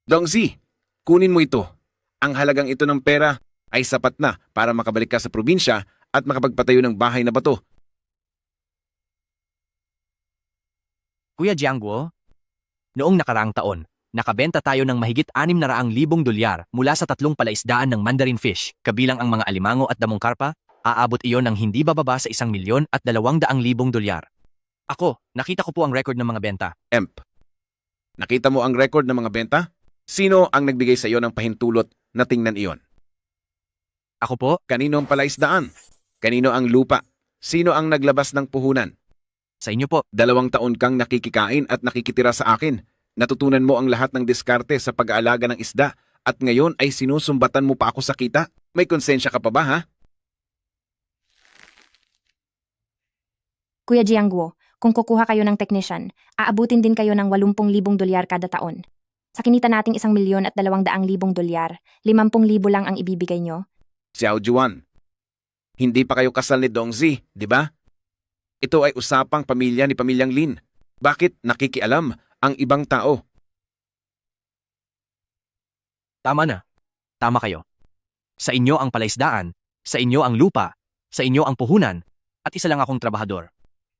Dongzi, kunin mo ito. Ang halagang ito ng pera ay sapat na para makabalik ka sa probinsya at makapagpatayo ng bahay na bato. Kuya Jiangguo, noong nakaraang taon, nakabenta tayo ng mahigit 600,000 dolyar mula sa 3 palaisdaan ng Mandarin Fish, kabilang ang mga alimango at damong karpa, aabot iyon ng hindi bababa sa 1,200,000 dolyar. Ako, nakita ko po ang record ng mga benta. Emp, nakita mo ang record ng mga benta? Sino ang nagbigay sa iyo ng pahintulot na tingnan iyon? Ako po, Kanino ang palaisdaan? Kanino ang lupa? Sino ang naglabas ng puhunan? sa inyo po. 2 taon kang nakikikain at nakikitira sa akin. Natutunan mo ang lahat ng diskarte sa pag-aalaga ng isda at ngayon ay sinusumbatan mo pa ako sa kita? May konsensya ka pa ba, ha? Kuya Jiangguo, kung kukuha kayo ng technician, aabutin din kayo ng 80,000 dolyar kada taon. Sa kinita nating 1,200,000 dolyar, 50,000 lang ang ibibigay nyo. Xiao Juan, hindi pa kayo kasal ni Dongzi, di ba? Ito ay usapang pamilya ni Pamilyang Lin. Bakit nakikialam ang ibang tao? Tama na. Tama kayo. Sa inyo ang palaisdaan, sa inyo ang lupa, sa inyo ang puhunan, at isa lang akong trabahador.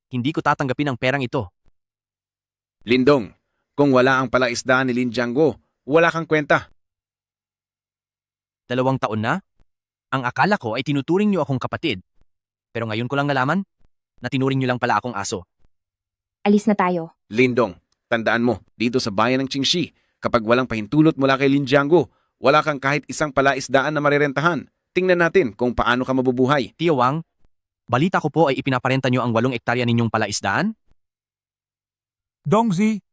Hindi ko tatanggapin ang perang ito. Lindong, kung wala ang palaisdaan ni Lin Jiangguo, wala kang kwenta. 2 taon na? Ang akala ko ay tinuturing niyo akong kapatid. Pero ngayon ko lang nalaman na tinuring niyo lang pala akong aso. Alis na tayo. Lindong, tandaan mo, dito sa bayan ng Qingxi, kapag walang pahintulot mula kay Lin Jiangguo, wala kang kahit isang palaisdaan na marerentahan. Tingnan natin kung paano ka mabubuhay. Tio Wang, balita ko po ay ipinaparenta niyo ang 8 ektarya ninyong palaisdaan? Dongzi,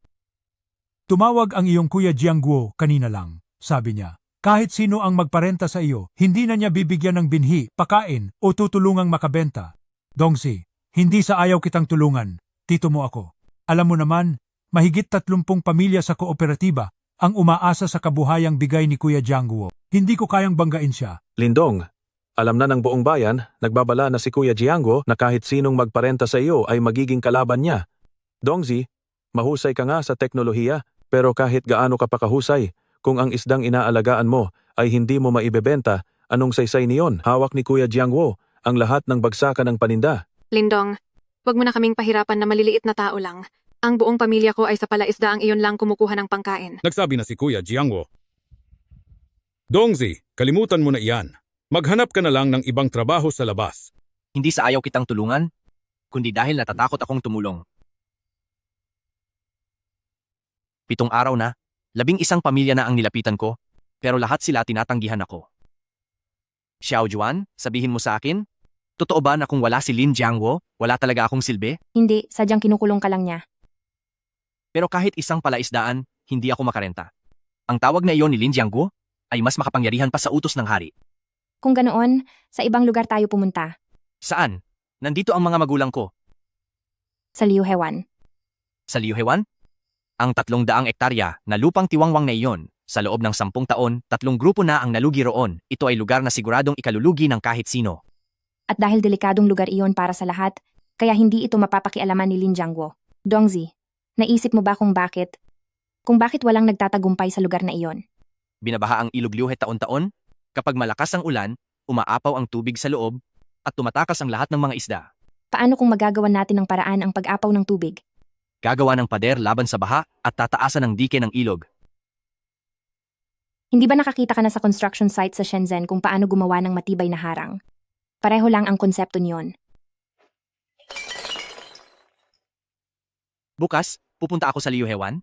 tumawag ang iyong Kuya Jiangguo kanina lang. Sabi niya, kahit sino ang magparenta sa iyo, hindi na niya bibigyan ng binhi, pakain, o tutulungang makabenta. Dongzi, hindi sa ayaw kitang tulungan, tito mo ako. Alam mo naman, mahigit 30 pamilya sa kooperatiba ang umaasa sa kabuhayang bigay ni Kuya Jiangguo. Hindi ko kayang banggain siya. Lindong, alam na ng buong bayan, nagbabala na si Kuya Jiangguo na kahit sinong magparenta sa iyo ay magiging kalaban niya. Dongzi, mahusay ka nga sa teknolohiya, pero kahit gaano ka pa kahusay, kung ang isdang inaalagaan mo ay hindi mo maibebenta, anong saysay niyon? Hawak ni Kuya Jiangguo ang lahat ng bagsakan ng paninda. Lindong, wag mo na kaming pahirapan na maliliit na tao lang. Ang buong pamilya ko ay sa palaisda ang iyon lang kumukuha ng pangkain. Nagsabi na si Kuya Jiangguo. Dongzi, kalimutan mo na iyan. Maghanap ka na lang ng ibang trabaho sa labas. Hindi sa ayaw kitang tulungan, kundi dahil natatakot akong tumulong. 7 araw na, 11 pamilya na ang nilapitan ko, pero lahat sila tinatanggihan ako. Xiao Juan, sabihin mo sa akin, totoo ba na kung wala si Lin Jiangguo, wala talaga akong silbi? Hindi, sadyang kinukulong ka lang niya. Pero kahit isang palaisdaan, hindi ako makarenta. Ang tawag na iyon ni Lin Jiangguo ay mas makapangyarihan pa sa utos ng hari. Kung ganoon, sa ibang lugar tayo pumunta. Saan? Nandito ang mga magulang ko. Sa Liu Hewan. Sa Liu Hewan? Ang 300 ektarya na lupang tiwangwang na iyon, sa loob ng 10 taon, 3 grupo na ang nalugi roon. Ito ay lugar na siguradong ikalulugi ng kahit sino. At dahil delikadong lugar iyon para sa lahat, kaya hindi ito mapapakialaman ni Lin Jiangguo. Dongzi, naisip mo ba kung bakit? Kung bakit walang nagtatagumpay sa lugar na iyon? Binabaha ang ilog Liuhe taon-taon, kapag malakas ang ulan, umaapaw ang tubig sa loob, at tumatakas ang lahat ng mga isda. Paano kung magagawan natin ng paraan ang pag-apaw ng tubig? Gagawa ng pader laban sa baha at tataasan ng dike ng ilog. Hindi ba nakakita ka na sa construction site sa Shenzhen kung paano gumawa ng matibay na harang? Pareho lang ang konsepto niyon. Bukas, pupunta ako sa Liu Hewan.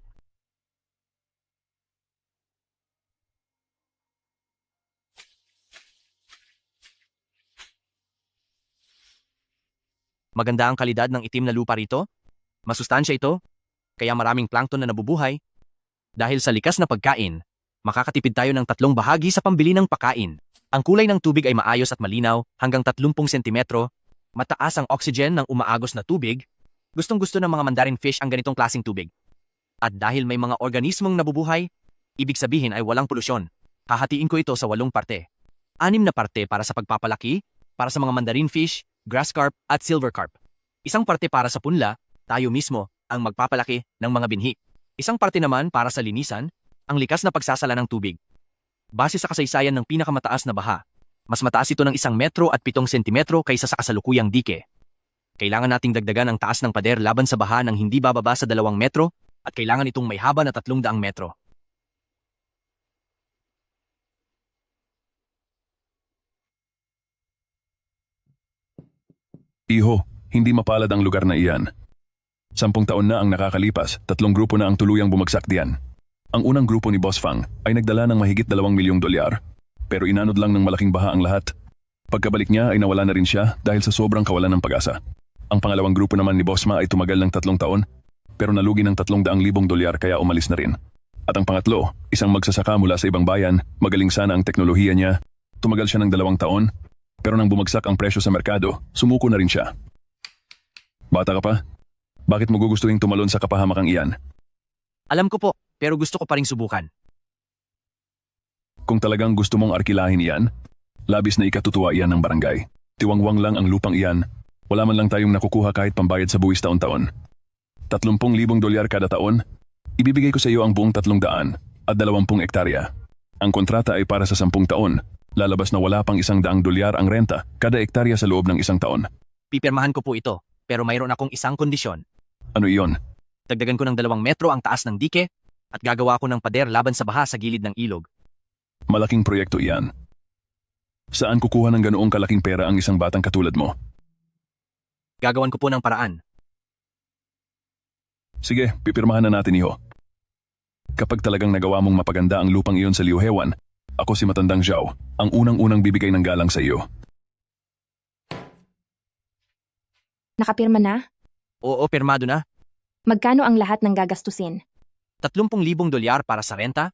Maganda ang kalidad ng itim na lupa rito. Masustansya ito, kaya maraming plankton na nabubuhay. Dahil sa likas na pagkain, makakatipid tayo ng 3 bahagi sa pambili ng pagkain. Ang kulay ng tubig ay maayos at malinaw hanggang 30 sentimetro. Mataas ang oxygen ng umaagos na tubig. Gustong-gusto ng mga Mandarin fish ang ganitong klaseng tubig. At dahil may mga organismong nabubuhay, ibig sabihin ay walang polusyon. Hahatiin ko ito sa 8 parte. 6 na parte para sa pagpapalaki, para sa mga Mandarin fish, grass carp at silver carp. 1 parte para sa punla, tayo mismo ang magpapalaki ng mga binhi. 1 parte naman para sa linisan, Ang likas na pagsasala ng tubig. Base sa kasaysayan ng pinakamataas na baha, mas mataas ito ng 1 metro at 7 sentimetro kaysa sa kasalukuyang dike. Kailangan nating dagdagan ang taas ng pader laban sa baha ng hindi bababa sa 2 metro at kailangan itong may haba na 300 metro. Iho, hindi mapalad ang lugar na iyan. 10 taon na ang nakakalipas, 3 grupo na ang tuluyang bumagsak diyan. Ang unang grupo ni Boss Fang ay nagdala ng mahigit $2 milyong, pero inanod lang ng malaking baha ang lahat. Pagkabalik niya ay nawala na rin siya dahil sa sobrang kawalan ng pag-asa. Ang pangalawang grupo naman ni Boss Ma ay tumagal ng 3 taon, pero nalugi ng $300,000 kaya umalis na rin. At ang pangatlo, isang magsasaka mula sa ibang bayan, magaling sana ang teknolohiya niya, tumagal siya ng 2 taon, pero nang bumagsak ang presyo sa merkado, sumuko na rin siya. Bata ka pa? Bakit mo gugustuhin tumalon sa kapahamakang iyan? Alam ko po, pero gusto ko pa ring subukan. Kung talagang gusto mong arkilahin iyan, labis na ikatutuwa iyan ng barangay. Tiwangwang lang ang lupang iyan, wala man lang tayong nakukuha kahit pambayad sa buwis taon-taon. $30,000 kada taon, ibibigay ko sa iyo ang buong 300 at 20 ektarya. Ang kontrata ay para sa 10 taon, lalabas na wala pang $100 ang renta kada ektarya sa loob ng 1 taon. Pipirmahan ko po ito, pero mayroon akong isang kondisyon. Ano iyon? Dagdagan ko ng 2 metro ang taas ng dike at gagawa ko ng pader laban sa baha sa gilid ng ilog. Malaking proyekto iyan. Saan kukuha ng ganoong kalaking pera ang isang batang katulad mo? Gagawan ko po ng paraan. Sige, pipirmahan na natin iho. Kapag talagang nagawa mong mapaganda ang lupang iyon sa Liu Hewan, ako si Matandang Zhao, ang unang-unang bibigay ng galang sa iyo. Nakapirma na? Oo, pirmado na. Magkano ang lahat ng gagastusin? $30,000 para sa renta,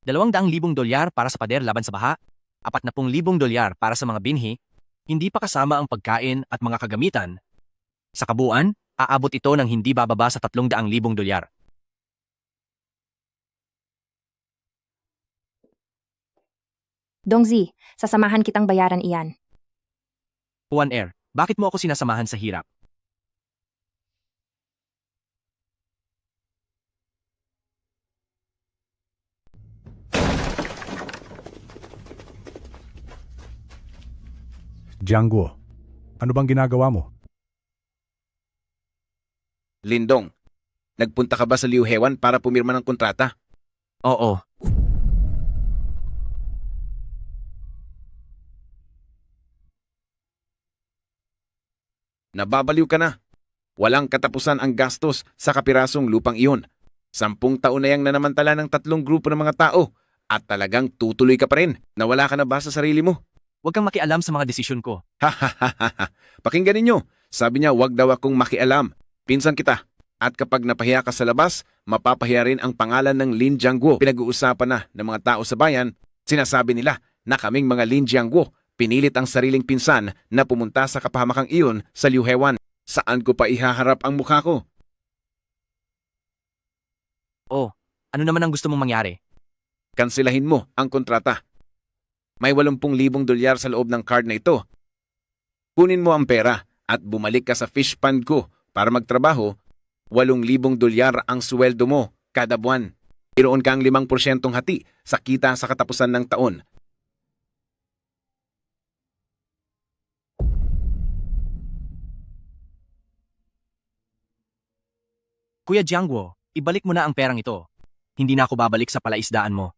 $200,000 para sa pader laban sa baha, $40,000 para sa mga binhi, hindi pa kasama ang pagkain at mga kagamitan. Sa kabuuan, aabot ito ng hindi bababa sa $300,000. Dongzi, sasamahan kitang bayaran iyan. Juan Air, bakit mo ako sinasamahan sa hirap? Jiangguo, ano bang ginagawa mo? Lindong, nagpunta ka ba sa Liu Hewan para pumirma ng kontrata? Oo. Nababaliw ka na. Walang katapusan ang gastos sa kapirasong lupang iyon. 10 taon na yang nanamantala ng 3 grupo ng mga tao at talagang tutuloy ka pa rin. Nawala ka na ba sa sarili mo? Huwag kang makialam sa mga desisyon ko. Ha. Pakinggan ninyo. Sabi niya wag daw akong makialam. Pinsan kita. At kapag napahiya ka sa labas, mapapahiya rin ang pangalan ng Lin Jiangguo. Pinag-uusapan na ng mga tao sa bayan. Sinasabi nila na kaming mga Lin Jiangguo pinilit ang sariling pinsan na pumunta sa kapahamakang iyon sa Liu Hewan. Saan ko pa ihaharap ang mukha ko? Oh, ano naman ang gusto mong mangyari? Kansilahin mo ang kontrata. May $80,000 sa loob ng card na ito. Kunin mo ang pera at bumalik ka sa fish pond ko para magtrabaho. $8,000 ang sweldo mo kada buwan. Iroon kang 5% hati sa kita sa katapusan ng taon. Kuya Jiangguo, ibalik mo na ang perang ito. Hindi na ako babalik sa palaisdaan mo.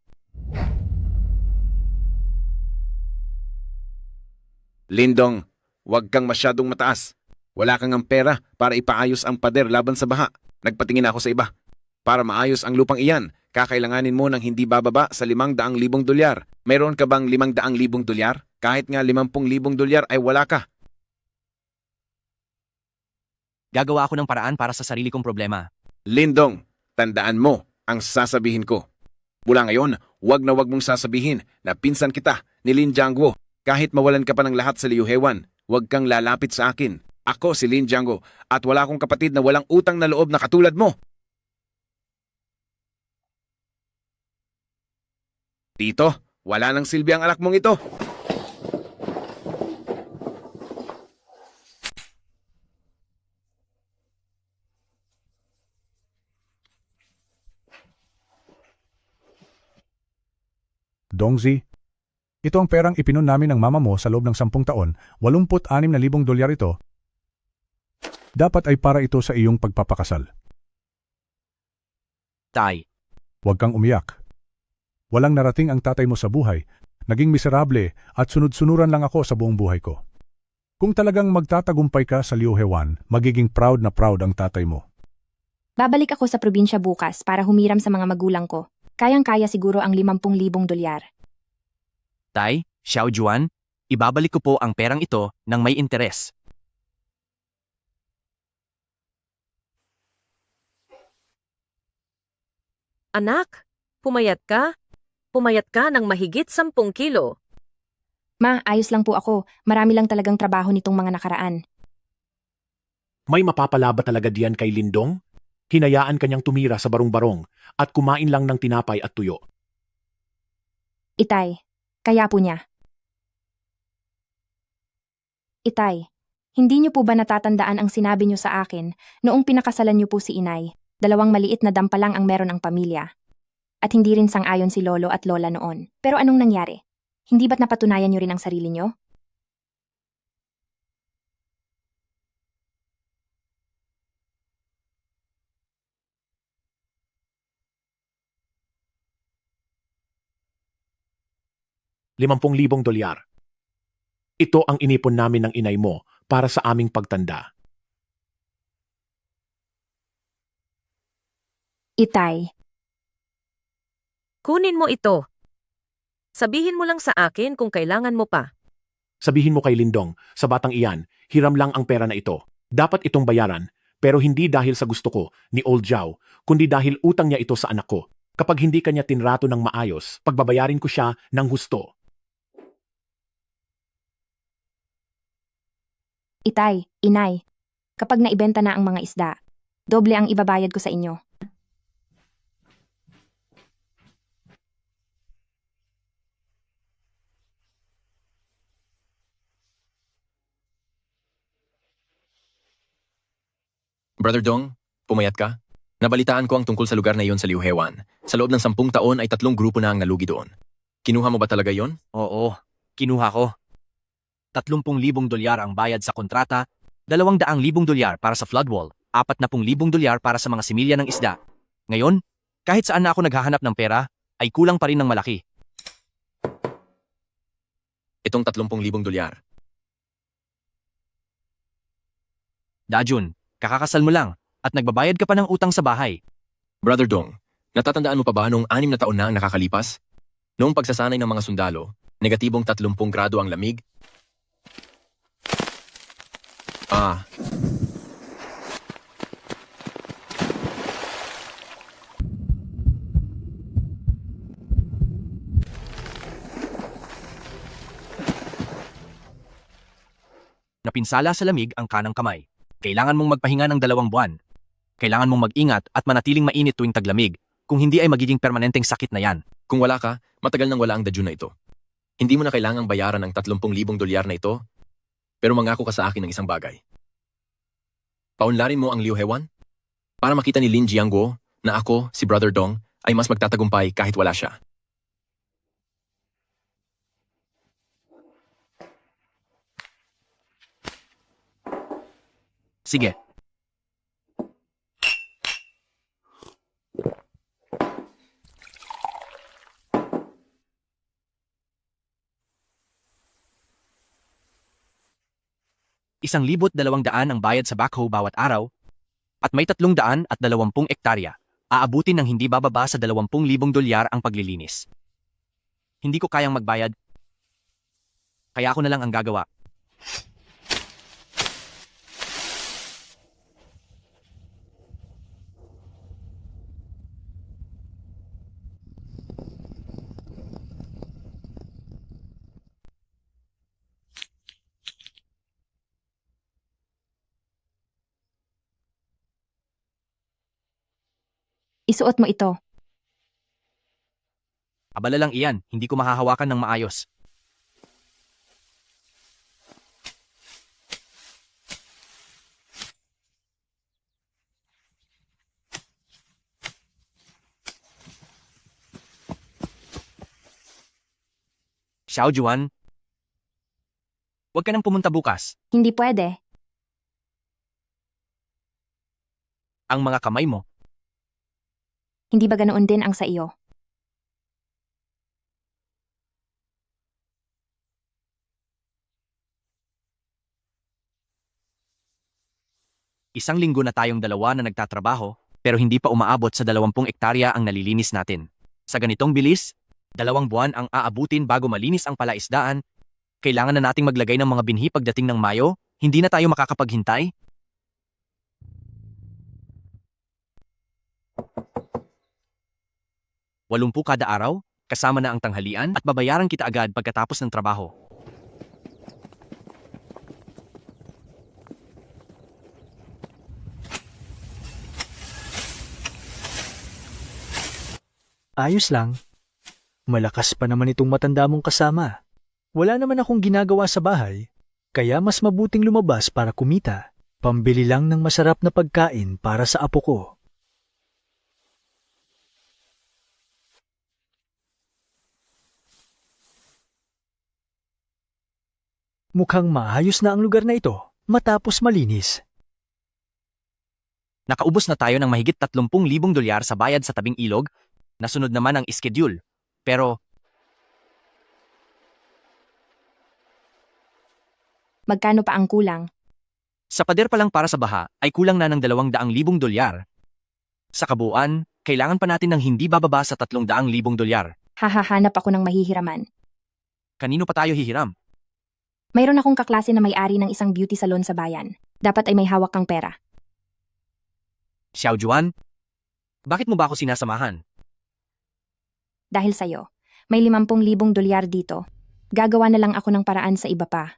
Lindong, wag kang masyadong mataas. Wala kang ang pera para ipaayos ang pader laban sa baha. Nagpatingin ako sa iba. Para maayos ang lupang iyan, kakailanganin mo ng hindi bababa sa $500,000. Mayroon ka bang $500,000? Kahit nga $50,000 ay wala ka. Gagawa ako ng paraan para sa sarili kong problema. Lindong, tandaan mo ang sasabihin ko. Mula ngayon, wag na wag mong sasabihin na pinsan kita ni Lin Jiangguo. Kahit mawalan ka pa ng lahat sa Liu Hewan, wag kang lalapit sa akin. Ako si Lin Jiangguo at wala akong kapatid na walang utang na loob na katulad mo. Tito, wala nang silbi ang anak mong ito. Dongzi, ito ang perang ipinon namin ng mama mo sa loob ng 10 taon, 86,000 dolyar ito. Dapat ay para ito sa iyong pagpapakasal. Tay, Huwag kang umiyak. Walang narating ang tatay mo sa buhay, naging miserable at sunod-sunuran lang ako sa buong buhay ko. Kung talagang magtatagumpay ka sa Liu Hewan, magiging proud na proud ang tatay mo. Babalik ako sa probinsya bukas para humiram sa mga magulang ko. Kayang-kaya siguro ang 50,000 dolyar. Tay, Xiao Juan, ibabalik ko po ang perang ito ng may interes. Anak, pumayat ka? Pumayat ka ng mahigit 10 kilo. Ma, ayos lang po ako. Marami lang talagang trabaho nitong mga nakaraan. May mapapala ba talaga diyan kay Lindong? Hinayaan kanyang tumira sa barong-barong at kumain lang ng tinapay at tuyo. Itay, kaya po niya. Itay, hindi niyo po ba natatandaan ang sinabi niyo sa akin noong pinakasalan niyo po si inay? 2 maliit na dampa lang ang meron ang pamilya. At hindi rin sang-ayon si lolo at lola noon. Pero anong nangyari? Hindi ba't napatunayan niyo rin ang sarili niyo? $50,000. Ito ang inipon namin ng inay mo para sa aming pagtanda. Itay, Kunin mo ito. Sabihin mo lang sa akin kung kailangan mo pa. Sabihin mo kay Lindong, sa batang iyan, hiram lang ang pera na ito. Dapat itong bayaran, pero hindi dahil sa gusto ko ni Old Zhao, kundi dahil utang niya ito sa anak ko. Kapag hindi kanya tinrato ng maayos, pagbabayarin ko siya ng husto. itay, inay. Kapag naibenta na ang mga isda, doble ang ibabayad ko sa inyo. Brother Dong, pumayat ka? Nabalitaan ko ang tungkol sa lugar na iyon sa Liu Hewan. Sa loob ng 10 taon ay 3 grupo na ang nalugi doon. Kinuha mo ba talaga yon? Oo, kinuha ko. 30,000 dolyar ang bayad sa kontrata, 200,000 dolyar para sa flood wall, 40,000 dolyar para sa mga similya ng isda. Ngayon, kahit saan na ako naghahanap ng pera, ay kulang pa rin ng malaki. Itong 30,000 dolyar. Dajun, kakakasal mo lang at nagbabayad ka pa ng utang sa bahay. Brother Dong, natatandaan mo pa ba noong 6 na taon na ang nakakalipas? Noong pagsasanay ng mga sundalo, negatibong 30 grado ang lamig. Napinsala sa lamig ang kanang kamay. Kailangan mong magpahinga ng 2 buwan. Kailangan mong mag-ingat at manatiling mainit tuwing taglamig. Kung hindi ay magiging permanenteng sakit na yan. Kung wala ka, matagal nang wala ang dajun na ito. Hindi mo na kailangang bayaran ang 30,000 dolyar na ito, pero mangako ka sa akin ng isang bagay. Paunlarin mo ang Liu Hewan para makita ni Lin Jiangguo na ako, si Brother Dong, ay mas magtatagumpay kahit wala siya. Sige. ₱1,200 ang bayad sa backhoe bawat araw at may 320 ektarya. Aabutin ng hindi bababa sa 20,000 dolyar ang paglilinis. Hindi ko kayang magbayad, kaya ako na lang ang gagawa. Isuot mo ito. Abala lang iyan, hindi ko mahahawakan ng maayos. Xiao Juan, huwag ka nang pumunta bukas. Hindi pwede. Ang mga kamay mo. Hindi ba ganoon din ang sa iyo? Isang linggo na tayong dalawa na nagtatrabaho, pero hindi pa umaabot sa 20 ektarya ang nalilinis natin. Sa ganitong bilis, 2 buwan ang aabutin bago malinis ang palaisdaan. Kailangan na nating maglagay ng mga binhi pagdating ng Mayo, hindi na tayo makakapaghintay. Walumpu kada araw, kasama na ang tanghalian at babayaran kita agad pagkatapos ng trabaho. Ayos lang. Malakas pa naman itong matanda mong kasama. Wala naman akong ginagawa sa bahay, kaya mas mabuting lumabas para kumita. Pambili lang ng masarap na pagkain para sa apo ko. Mukhang maayos na ang lugar na ito matapos malinis. Nakaubos na tayo ng mahigit 30,000 dolyar sa bayad sa tabing ilog. Nasunod naman ang schedule. Pero Magkano pa ang kulang? sa pader pa lang para sa baha ay kulang na ng 200,000 dolyar. Sa kabuuan, kailangan pa natin ng hindi bababa sa 300,000 dolyar. Hahahanap ako ng mahihiraman. Kanino pa tayo hihiram? Mayroon akong kaklase na may-ari ng isang beauty salon sa bayan. Dapat ay may hawak kang pera. Xiao Juan, bakit mo ba ako sinasamahan? Dahil sa'yo, may 50,000 dolyar dito. Gagawa na lang ako ng paraan sa iba pa.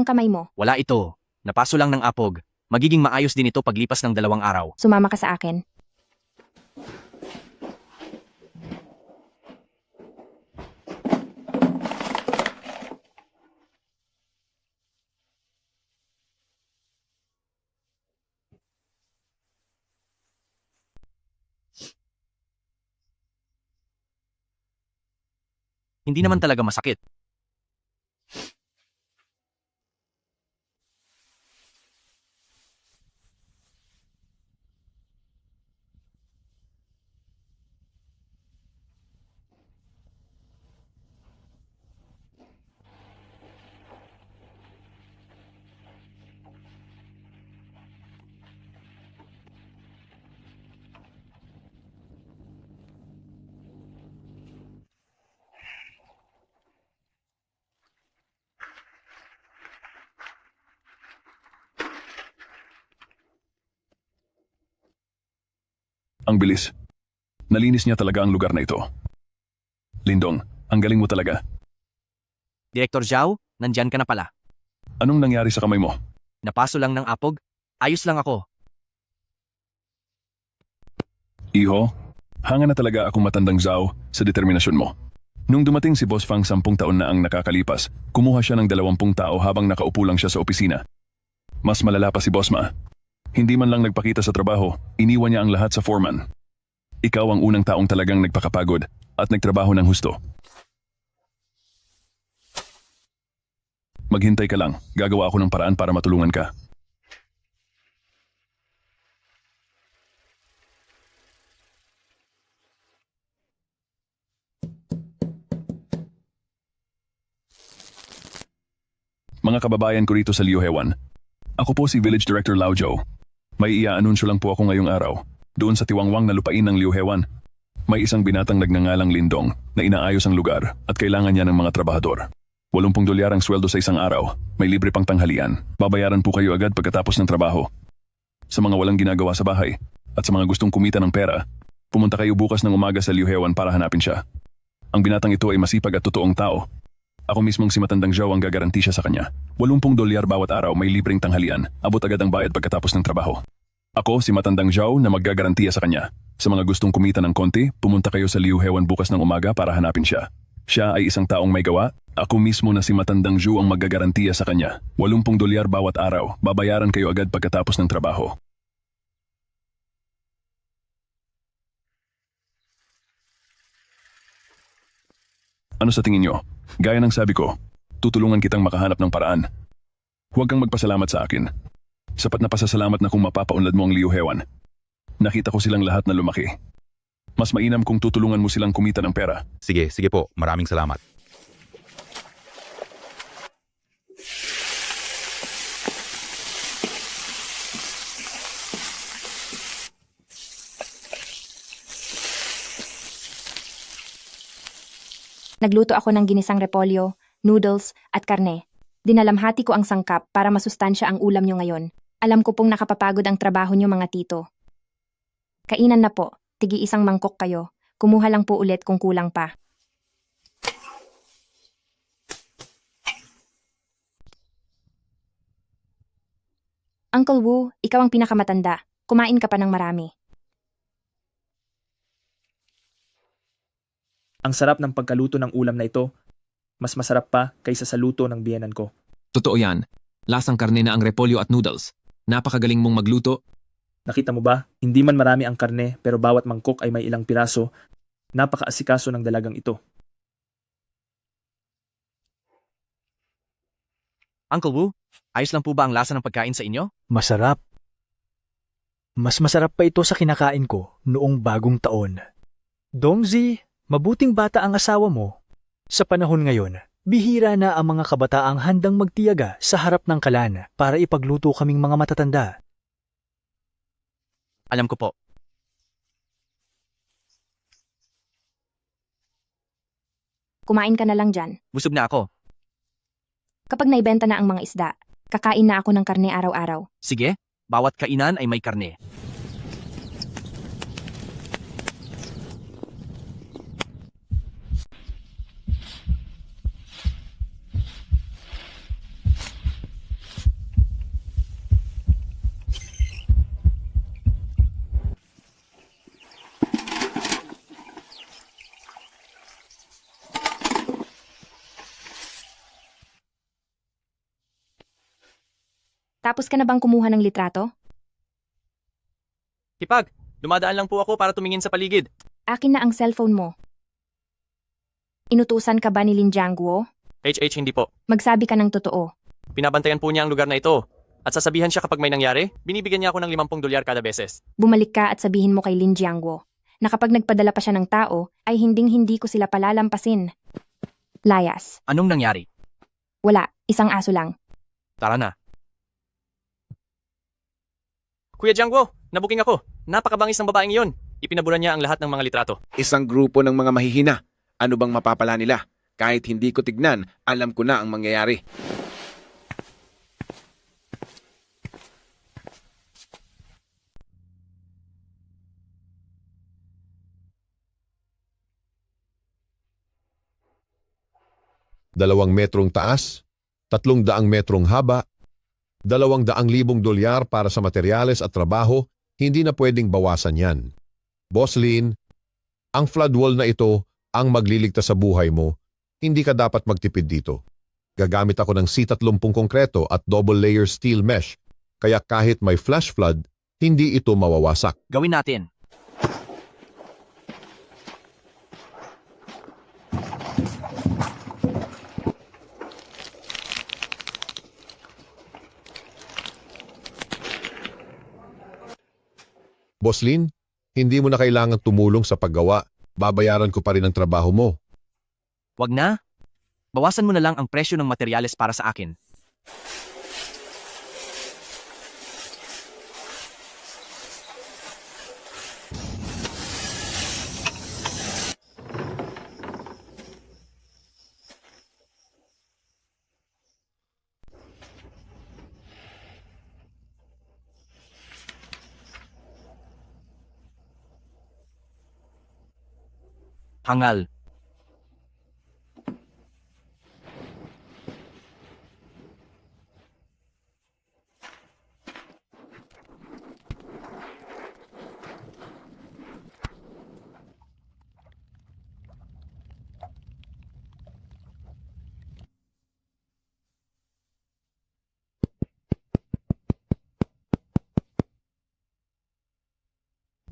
Ang kamay mo, Wala ito. Napaso lang ng apog. Magiging maayos din ito paglipas ng 2 araw. sumama ka sa akin. Hindi naman talaga masakit. Ang bilis. Nalinis niya talaga ang lugar na ito. Lindong, ang galing mo talaga. Direktor Zhao, nandyan ka na pala. Anong nangyari sa kamay mo? Napaso lang ng apog. Ayos lang ako. Iho, hanga na talaga akong matandang Zhao sa determinasyon mo. Nung dumating si Boss Fang 10 taon na ang nakakalipas, kumuha siya ng 20 tao habang nakaupo lang siya sa opisina. Mas malala pa si Boss Ma. Hindi man lang nagpakita sa trabaho, iniwan niya ang lahat sa foreman. Ikaw ang unang taong talagang nagpakapagod at nagtrabaho ng husto. Maghintay ka lang, gagawa ako ng paraan para matulungan ka. Mga kababayan ko rito sa Liu Hewan, ako po si Village Director Lao Zhou. May iaanunsyo lang po ako ngayong araw. Doon sa tiwangwang na lupain ng Liu Hewan, may isang binatang nagngangalang Lindong na inaayos ang lugar at kailangan niya ng mga trabahador. 80 dolyar ang sweldo sa isang araw, may libre pang tanghalian. Babayaran po kayo agad pagkatapos ng trabaho. Sa mga walang ginagawa sa bahay at sa mga gustong kumita ng pera, pumunta kayo bukas ng umaga sa Liu Hewan para hanapin siya. Ang binatang ito ay masipag at totoong tao Ako mismong si Matandang Zhao ang gagaranti siya sa kanya. $80 bawat araw may libreng tanghalian. Abot agad ang bayad pagkatapos ng trabaho. Ako si Matandang Zhao na maggagarantiya sa kanya. Sa mga gustong kumita ng konti, pumunta kayo sa Liu Hewan bukas ng umaga para hanapin siya. Siya ay isang taong may gawa. Ako mismo na si Matandang Zhao ang maggagarantiya sa kanya. $80 bawat araw. Babayaran kayo agad pagkatapos ng trabaho. Ano sa tingin nyo? Gaya ng sabi ko, tutulungan kitang makahanap ng paraan. Huwag kang magpasalamat sa akin. Sapat na pasasalamat na kung mapapaunlad mo ang Liu Hewan. Nakita ko silang lahat na lumaki. Mas mainam kung tutulungan mo silang kumita ng pera. Sige po. Maraming salamat. Nagluto ako ng ginisang repolyo, noodles, at karne. Dinalamhati ko ang sangkap para masustansya ang ulam nyo ngayon. Alam ko pong nakapapagod ang trabaho nyo mga tito. Kainan na po, tigi isang mangkok kayo. Kumuha lang po ulit kung kulang pa. Uncle Wu, ikaw ang pinakamatanda. Kumain ka pa ng marami. Ang sarap ng pagkaluto ng ulam na ito. Mas masarap pa kaysa sa luto ng biyenan ko. Totoo yan. Lasang karne na ang repolyo at noodles. Napakagaling mong magluto. Nakita mo ba? Hindi man marami ang karne pero bawat mangkok ay may ilang piraso. Napakaasikaso ng dalagang ito. Uncle Wu, ayos lang po ba ang lasa ng pagkain sa inyo? Masarap. Mas masarap pa ito sa kinakain ko noong bagong taon. Dongzi, mabuting bata ang asawa mo. Sa panahon ngayon, bihira na ang mga kabataang handang magtiyaga sa harap ng kalan para ipagluto kaming mga matatanda. Alam ko po. Kumain ka na lang dyan. Busog na ako. Kapag naibenta na ang mga isda, kakain na ako ng karne araw-araw. Sige, bawat kainan ay may karne. Tapos ka na bang kumuha ng litrato? Hipag, dumadaan lang po ako para tumingin sa paligid. Akin na ang cellphone mo. Inutusan ka ba ni Lin Jiangguo? Hindi po. Magsabi ka ng totoo. Pinabantayan po niya ang lugar na ito. At sasabihan siya kapag may nangyari, binibigyan niya ako ng $50 kada beses. Bumalik ka at sabihin mo kay Lin Jiangguo na kapag nagpadala pa siya ng tao, ay hinding-hindi ko sila palalampasin. Layas. Anong nangyari? Wala, isang aso lang. Tara na. Kuya Jiangguo, nabuking ako. Napakabangis ng babaeng iyon. Ipinabura niya ang lahat ng mga litrato. Isang grupo ng mga mahihina. Ano bang mapapala nila? Kahit hindi ko tignan, alam ko na ang mangyayari. $2 metrong taas, 300 metrong haba, $200,000 para sa materyales at trabaho, hindi na pwedeng bawasan yan. Boss Lin, ang flood wall na ito ang magliligtas sa buhay mo. Hindi ka dapat magtipid dito. Gagamit ako ng C30 konkreto at double layer steel mesh, kaya kahit may flash flood, hindi ito mawawasak. Gawin natin. Boss Lin, hindi mo na kailangan tumulong sa paggawa. Babayaran ko pa rin ang trabaho mo. Wag na. Bawasan mo na lang ang presyo ng materyales para sa akin. Hangal.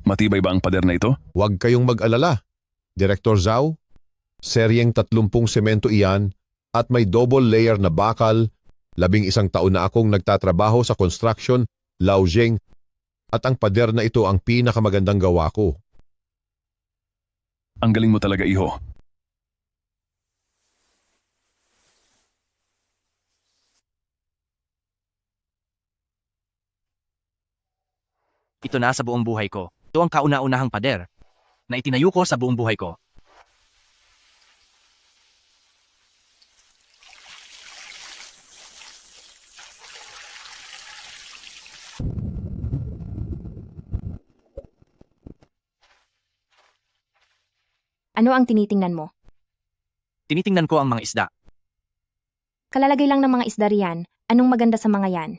Matibay ba ang pader na ito? Huwag kayong mag-alala. Direktor Zhao, seryeng 30 semento iyan at may double layer na bakal. 11 taon na akong nagtatrabaho sa construction, Laojing, at ang pader na ito ang pinakamagandang gawa ko. Ang galing mo talaga, iho. Ito na sa buong buhay ko. Ito ang kauna-unahang pader na itinayo ko sa buong buhay ko. Ano ang tinitingnan mo? Tinitingnan ko ang mga isda. Kalalagay lang ng mga isda riyan. Anong maganda sa mga yan?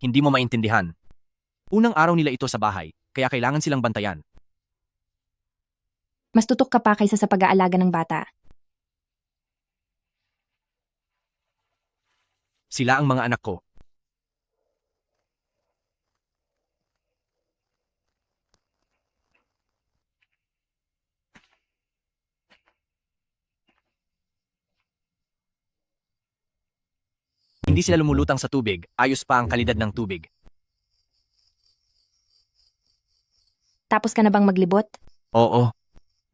Hindi mo maintindihan. Unang araw nila ito sa bahay, kaya kailangan silang bantayan. Mas tutok ka pa kaysa sa pag-aalaga ng bata. Sila ang mga anak ko. Hindi sila lumulutang sa tubig, ayos pa ang kalidad ng tubig. Tapos ka na bang maglibot? Oo.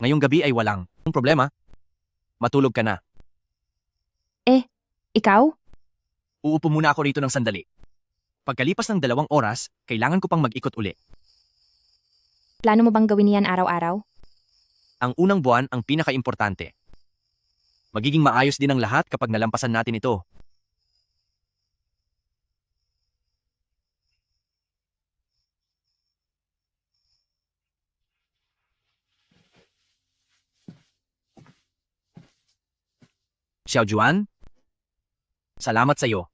Ngayong gabi ay walang problema. Matulog ka na. Ikaw? Uupo muna ako rito ng sandali. Pagkalipas ng 2 oras, kailangan ko pang mag-ikot uli. Plano mo bang gawin yan araw-araw? Ang unang buwan ang pinaka-importante. Magiging maayos din ang lahat kapag nalampasan natin ito. Xiao Juan, salamat sa iyo.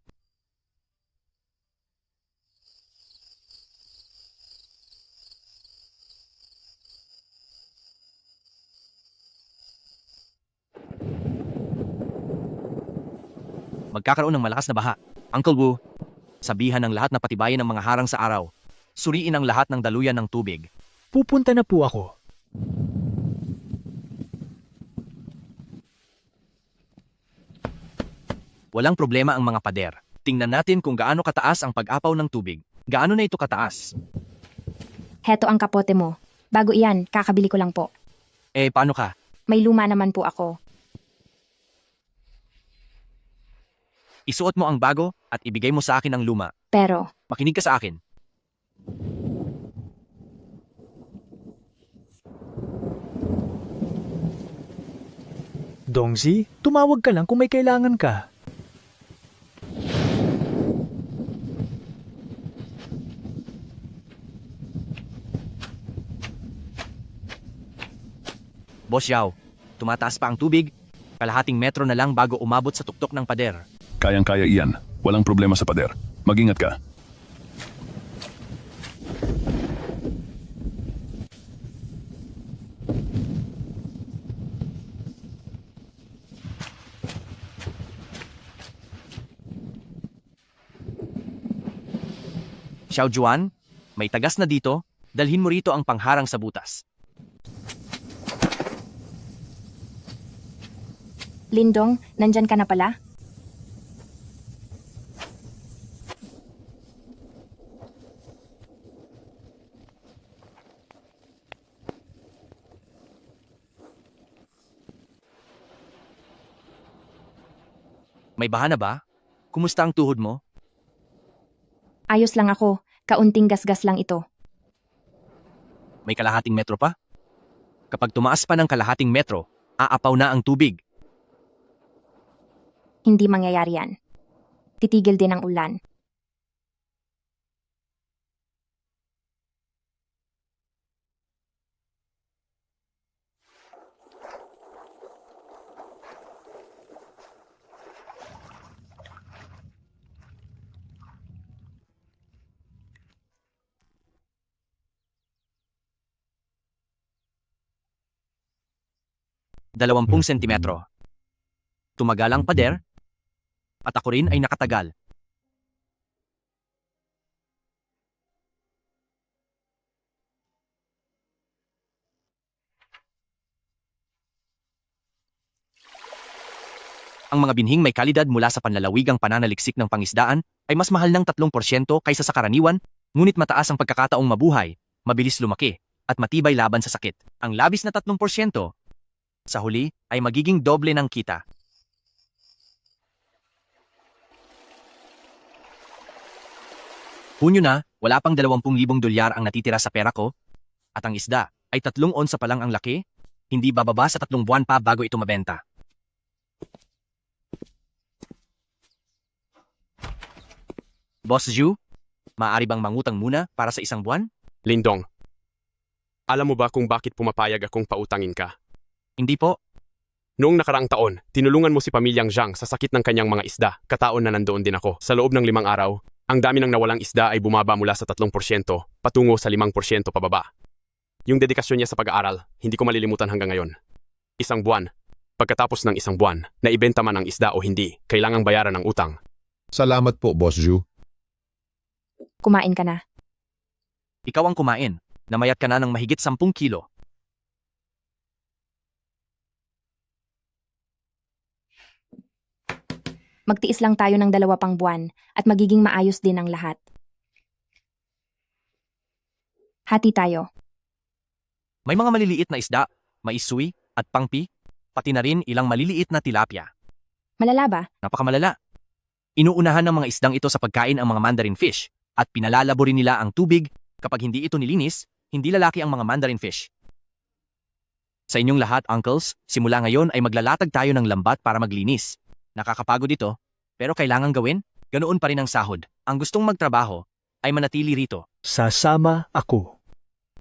Magkakaroon ng malakas na baha. Uncle Wu, sabihan ng lahat na patibayin ang mga harang sa araw. Suriin ang lahat ng daluyan ng tubig. Pupunta na po ako. Walang problema ang mga pader. Tingnan natin kung gaano kataas ang pag-apaw ng tubig. Gaano na ito kataas? Heto ang kapote mo. Bago iyan, kakabili ko lang po. Paano ka? May luma naman po ako. Isuot mo ang bago at ibigay mo sa akin ang luma. Pero, Makinig ka sa akin. Dongzi, tumawag ka lang kung may kailangan ka. Boss Yao, tumataas pa ang tubig. Kalahating metro na lang bago umabot sa tuktok ng pader. Kayang-kaya iyan. Walang problema sa pader. Mag-ingat ka. Xiao Juan, may tagas na dito. Dalhin mo rito ang pangharang sa butas. Lindong, nandyan ka na pala? May baha na ba? Kumusta ang tuhod mo? Ayos lang ako. Kaunting gasgas lang ito. May kalahating metro pa? Kapag tumaas pa ng kalahating metro, aapaw na ang tubig. Hindi mangyayari yan. Titigil din ang ulan. Dalawampung sentimetro. Tumagal ang pader, at ako rin ay nakatagal. Ang mga binhing may kalidad mula sa panlalawigang pananaliksik ng pangisdaan ay mas mahal ng 3% kaysa sa karaniwan, ngunit mataas ang pagkakataong mabuhay, mabilis lumaki, at matibay laban sa sakit. Ang labis na 3% sa huli ay magiging doble ng kita. Hunyo na, wala pang 20,000 dolyar ang natitira sa pera ko, at ang isda ay 3 onsa pa lang ang laki, hindi bababa sa 3 buwan pa bago ito mabenta. Boss Zhu, maaari bang mangutang muna para sa 1 buwan? Lindong, alam mo ba kung bakit pumapayag akong pautangin ka? Hindi po. Noong nakaraang taon, tinulungan mo si pamilyang Zhang sa sakit ng kanyang mga isda. Kataon na nandoon din ako. Sa loob ng 5 araw, ang dami ng nawalang isda ay bumaba mula sa 3% patungo sa 5% pababa. Yung dedikasyon niya sa pag-aaral, hindi ko malilimutan hanggang ngayon. 1 buwan. Pagkatapos ng 1 buwan, na ibenta man ang isda o hindi, kailangang bayaran ang utang. Salamat po, Boss Zhu. Kumain ka na. Ikaw ang kumain. Namayat ka na ng mahigit 10 kilo. Magtiis lang tayo ng 2 pang buwan at magiging maayos din ang lahat. Hati tayo. May mga maliliit na isda, maisui at pangpi, pati na rin ilang maliliit na tilapia. Malala ba? Napakamalala. Inuunahan ng mga isdang ito sa pagkain ang mga mandarin fish at pinalalabo rin nila ang tubig kapag hindi ito nilinis, hindi lalaki ang mga mandarin fish. Sa inyong lahat, uncles, simula ngayon ay maglalatag tayo ng lambat para maglinis. Nakakapagod ito, pero kailangan gawin, ganoon pa rin ang sahod. Ang gustong magtrabaho ay manatili rito. Sasama ako.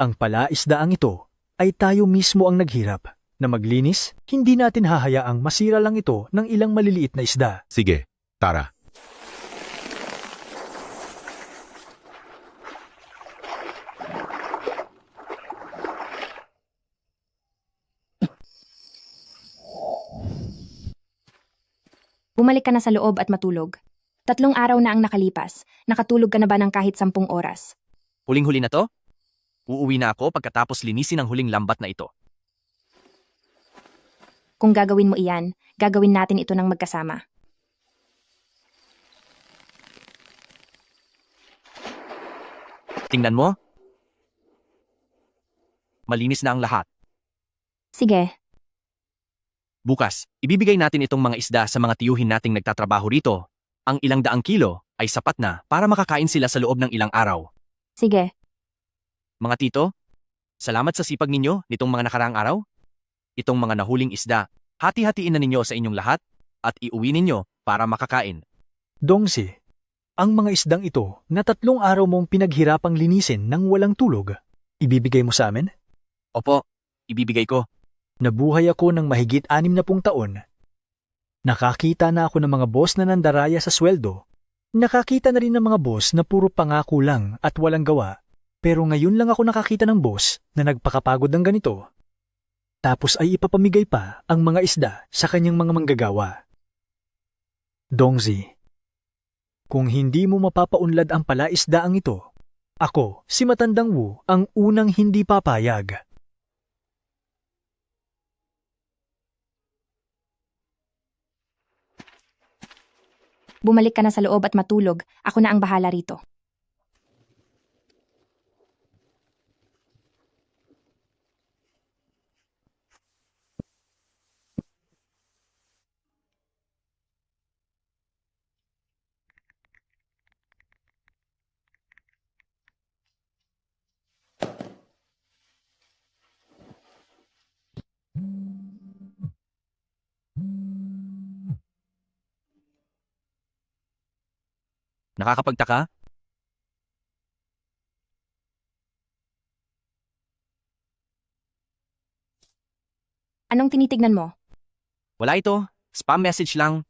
Ang palaisdaang ito ay tayo mismo ang naghirap. Na maglinis, hindi natin hahayaang masira lang ito ng ilang maliliit na isda. Sige, tara. Bumalik ka na sa loob at matulog. 3 araw na ang nakalipas. Nakatulog ka na ba ng kahit 10 oras? Huling-huli na to? Uuwi na ako pagkatapos linisin ang huling lambat na ito. Kung gagawin mo iyan, gagawin natin ito ng magkasama. Tingnan mo. Malinis na ang lahat. Sige. Bukas, ibibigay natin itong mga isda sa mga tiyuhin nating nagtatrabaho rito. Ang ilang daang kilo ay sapat na para makakain sila sa loob ng ilang araw. Sige. Mga tito, salamat sa sipag ninyo nitong mga nakaraang araw. Itong mga nahuling isda, hati-hatiin na ninyo sa inyong lahat at iuwi ninyo para makakain. Dongsi, ang mga isdang ito na 3 araw mong pinaghirapang linisin ng walang tulog, ibibigay mo sa amin? Opo, ibibigay ko. Nabuhay ako ng mahigit 60 taon. Nakakita na ako ng mga boss na nandaraya sa sweldo. Nakakita na rin ng mga boss na puro pangako lang at walang gawa. Pero ngayon lang ako nakakita ng boss na nagpakapagod ng ganito. Tapos ay ipapamigay pa ang mga isda sa kanyang mga manggagawa. Dongzi, kung hindi mo mapapaunlad ang palaisdaang ito, ako, si Matandang Wu, ang unang hindi papayag. Bumalik ka na sa loob at matulog. Ako na ang bahala rito. Nakakapagtaka? Anong tinitignan mo? Wala ito. Spam message lang.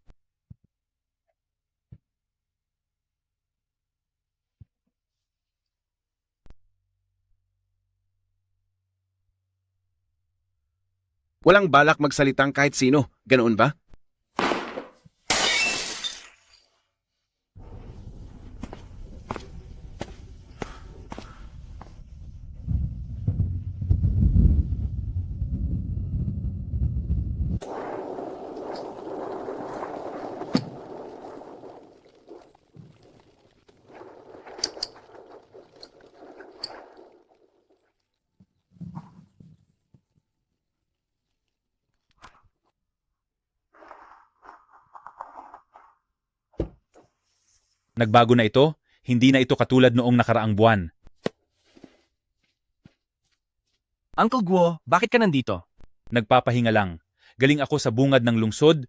Walang balak magsalitang kahit sino. Ganoon ba? Nagbago na ito, hindi na ito katulad noong nakaraang buwan. Uncle Guo, bakit ka nandito? Nagpapahinga lang. Galing ako sa bungad ng lungsod.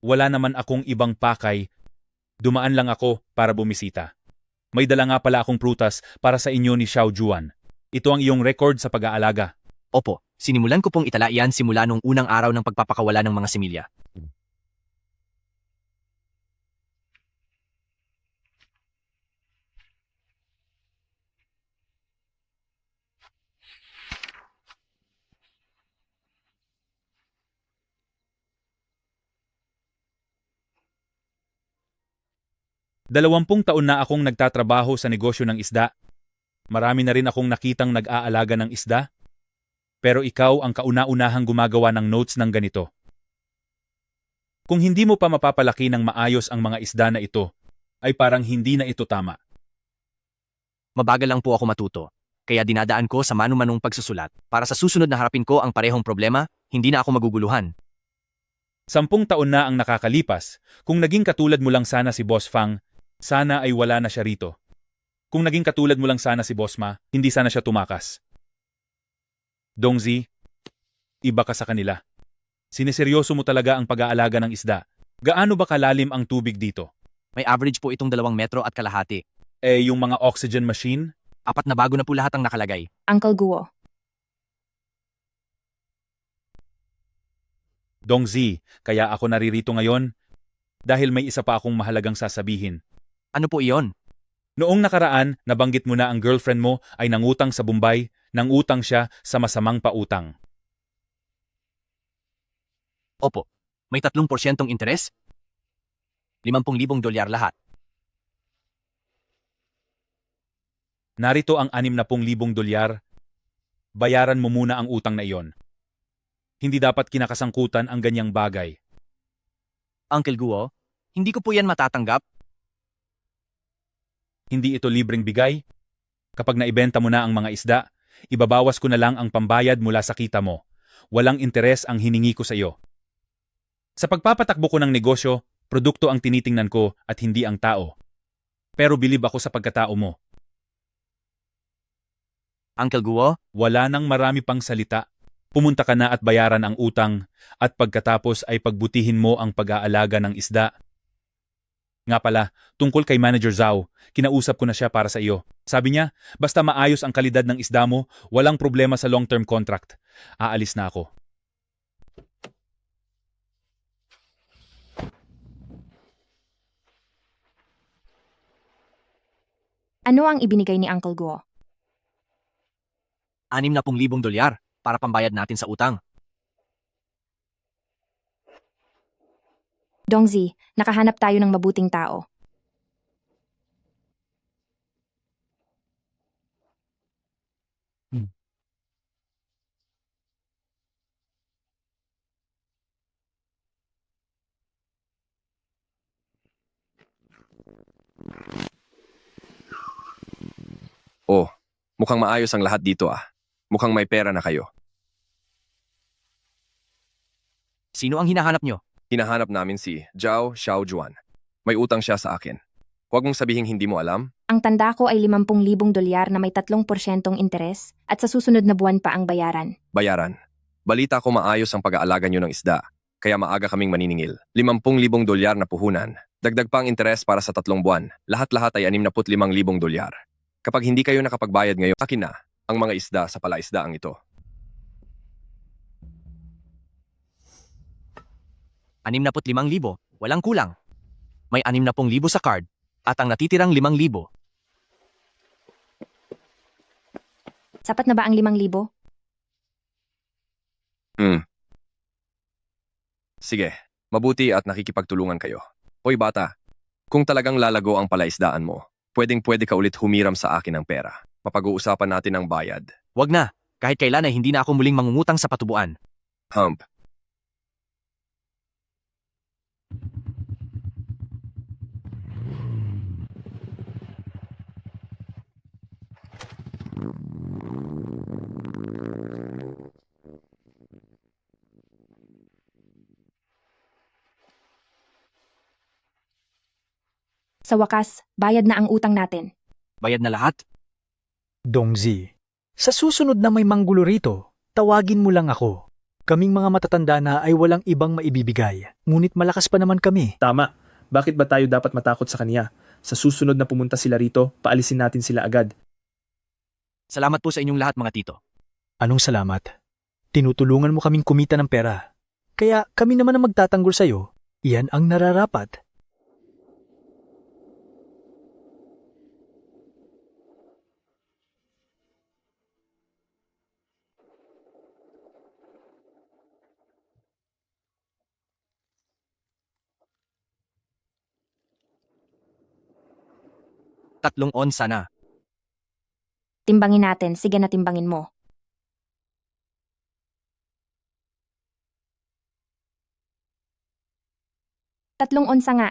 Wala naman akong ibang pakay. Dumaan lang ako para bumisita. May dala nga pala akong prutas para sa inyo ni Xiao Juan. Ito ang iyong record sa pag-aalaga. Opo, sinimulan ko pong itala iyan simula nung unang araw ng pagpapakawala ng mga similya. Dalawampung taon na akong nagtatrabaho sa negosyo ng isda. Marami na rin akong nakitang nag-aalaga ng isda. Pero ikaw ang kauna-unahang gumagawa ng notes ng ganito. Kung hindi mo pa mapapalaki ng maayos ang mga isda na ito, ay parang hindi na ito tama. Mabagal lang po ako matuto, kaya dinadaan ko sa manu-manong pagsusulat. Para sa susunod na harapin ko ang parehong problema, hindi na ako maguguluhan. 10 taon na ang nakakalipas, kung naging katulad mo lang sana si Boss Fang, sana ay wala na siya rito. Kung naging katulad mo lang sana si Boss Ma, hindi sana siya tumakas. Dongzi, iba ka sa kanila. Sineseryoso mo talaga ang pag-aalaga ng isda. Gaano ba kalalim ang tubig dito? May average po itong 2 metro at kalahati. Yung mga oxygen machine? 4 na bago na po lahat ang nakalagay. Uncle Guo, Dongzi, kaya ako naririto ngayon dahil may isa pa akong mahalagang sasabihin. Ano po iyon? Noong nakaraan, nabanggit mo na ang girlfriend mo ay nangutang sa Bombay, nangutang siya sa masamang pautang. Opo, may 3% interes? 50,000 dolyar lahat. Narito ang 60,000 dolyar. Bayaran mo muna ang utang na iyon. Hindi dapat kinakasangkutan ang ganyang bagay. Uncle Guo, hindi ko po yan matatanggap. Hindi ito libreng bigay. Kapag naibenta mo na ang mga isda, ibabawas ko na lang ang pambayad mula sa kita mo. Walang interes ang hiningi ko sa iyo. Sa pagpapatakbo ko ng negosyo, produkto ang tinitingnan ko at hindi ang tao. Pero bilib ako sa pagkatao mo. Uncle Guo, wala nang marami pang salita. Pumunta ka na at bayaran ang utang, at pagkatapos ay pagbutihin mo ang pag-aalaga ng isda. Nga pala, tungkol kay Manager Zhao, kinausap ko na siya para sa iyo. Sabi niya, basta maayos ang kalidad ng isda mo, walang problema sa long-term contract. Aalis na ako. ano ang ibinigay ni Uncle Guo? 60,000 dolyar para pambayad natin sa utang. Dongzi, nakahanap tayo ng mabuting tao. Oh, mukhang maayos ang lahat dito ah. Mukhang may pera na kayo. Sino ang hinahanap nyo? Hinahanap namin si Zhao Xiaojuan. May utang siya sa akin. Huwag mong sabihing hindi mo alam. Ang tanda ko ay 50,000 dolyar na may 3% interes at sa susunod na buwan pa ang bayaran. Bayaran. Balita ko maayos ang pag-aalaga nyo ng isda. Kaya maaga kaming maniningil. 50,000 dolyar na puhunan. Dagdag pa ang interes para sa 3 buwan. Lahat-lahat ay 65,000 dolyar. Kapag hindi kayo nakapagbayad ngayon, akin na ang mga isda sa palaisdaang ito. 65,000, walang kulang. May 60,000 sa card at ang natitirang 5,000. Sapat na ba ang 5,000? Sige, mabuti at nakikipagtulungan kayo. Hoy bata, kung talagang lalago ang palaisdaan mo, pwedeng-pwede ka ulit humiram sa akin ng pera. Mapag-uusapan natin ang bayad. Wag na, kahit kailan ay hindi na ako muling mangungutang sa patubuan. Hump. Sa wakas, bayad na ang utang natin. Bayad na lahat? Dongzi, sa susunod na may manggulo rito, tawagin mo lang ako. Kaming mga matatanda na ay walang ibang maibibigay, ngunit malakas pa naman kami. Tama. Bakit ba tayo dapat matakot sa kanya? Sa susunod na pumunta sila rito, paalisin natin sila agad. Salamat po sa inyong lahat mga tito. Anong salamat? Tinutulungan mo kaming kumita ng pera. Kaya kami naman ang magtatanggol sa'yo. Iyan ang nararapat. Tatlong onsa na. Timbangin natin, sige na timbangin mo. Tatlong onsa nga.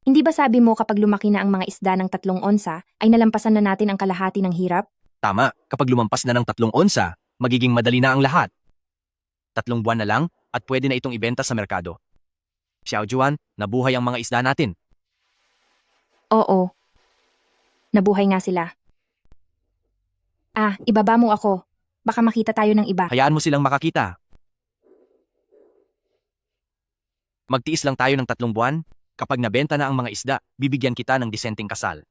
Hindi ba sabi mo kapag lumaki na ang mga isda ng 3 onsa, ay nalampasan na natin ang kalahati ng hirap? Tama, kapag lumampas na ng 3 onsa, magiging madali na ang lahat. 3 buwan na lang at pwede na itong ibenta sa merkado. Xiao Juan, nabuhay ang mga isda natin. Oo. Nabuhay nga sila. Ibaba mo ako. Baka makita tayo ng iba. Hayaan mo silang makakita. Magtiis lang tayo ng 3 buwan. Kapag nabenta na ang mga isda, bibigyan kita ng disenteng kasal.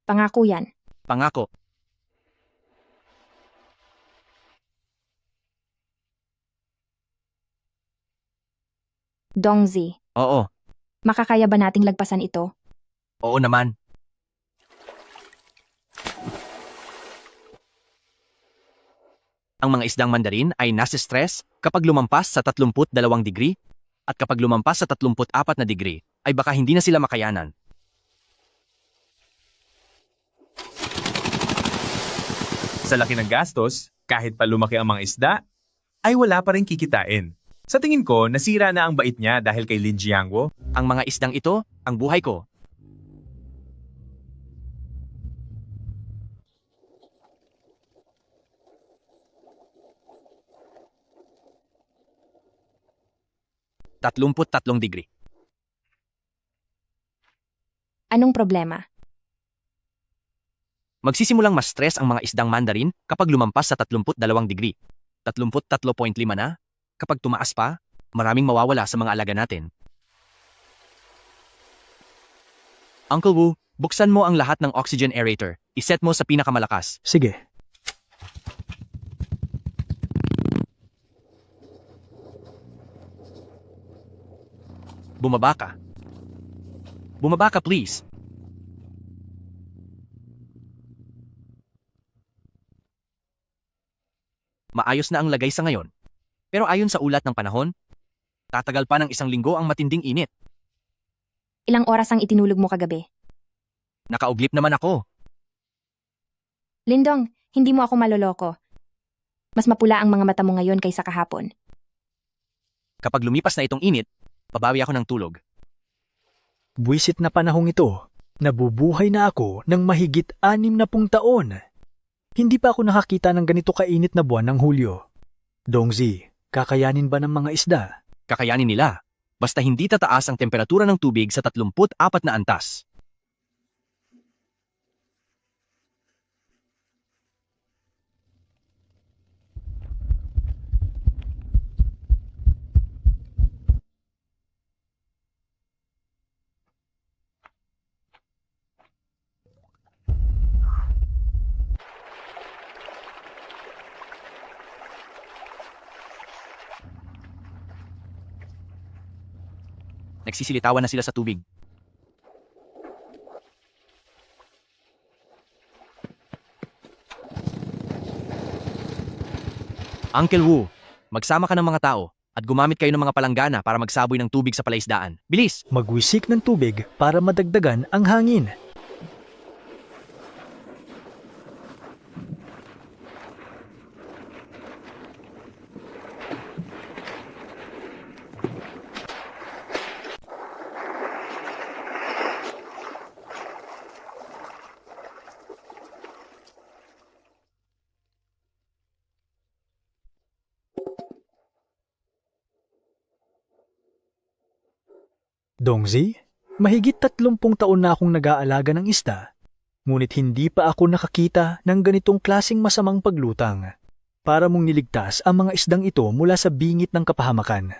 Pangako yan. Pangako. Dongzi, Oo, makakaya ba nating lagpasan ito? oo naman. Ang mga isdang mandarin ay nasa stress kapag lumampas sa 32 degree at kapag lumampas sa 34 na degree ay baka hindi na sila makayanan. Sa laki ng gastos, kahit pa lumaki ang mga isda, ay wala pa rin kikitain. Sa tingin ko, nasira na ang bait niya dahil kay Lin Jiangwo. Ang mga isdang ito, ang buhay ko. Tatlumput-tatlong degree. Anong problema? Magsisimulang mas stress ang mga isdang mandarin kapag lumampas sa 32 degree. 33.5 na? Kapag tumaas pa, maraming mawawala sa mga alaga natin. Uncle Wu, buksan mo ang lahat ng oxygen aerator. Iset mo sa pinakamalakas. Sige. Bumaba ka. Bumaba ka, please. Maayos na ang lagay sa ngayon. Pero ayon sa ulat ng panahon, tatagal pa ng 1 linggo ang matinding init. Ilang oras ang itinulog mo kagabi? Nakauglip naman ako. Lindong, hindi mo ako maloloko. Mas mapula ang mga mata mo ngayon kaysa kahapon. Kapag lumipas na itong init, babawi ako ng tulog. Buwisit na panahong ito, nabubuhay na ako ng mahigit 60 taon. Hindi pa ako nakakita ng ganito kainit na buwan ng Hulyo. Dongzi, kakayanin ba ng mga isda? Kakayanin nila, basta hindi tataas ang temperatura ng tubig sa 34 na antas. Nagsisilitawan na sila sa tubig. Uncle Wu, magsama ka ng mga tao at gumamit kayo ng mga palanggana para magsaboy ng tubig sa palaisdaan. Bilis! Magwisik ng tubig para madagdagan ang hangin. Dongzi, Mahigit 30 taon na akong nag-aalaga ng isda, ngunit hindi pa ako nakakita ng ganitong klasing masamang paglutang. Para mong niligtas ang mga isdang ito mula sa bingit ng kapahamakan.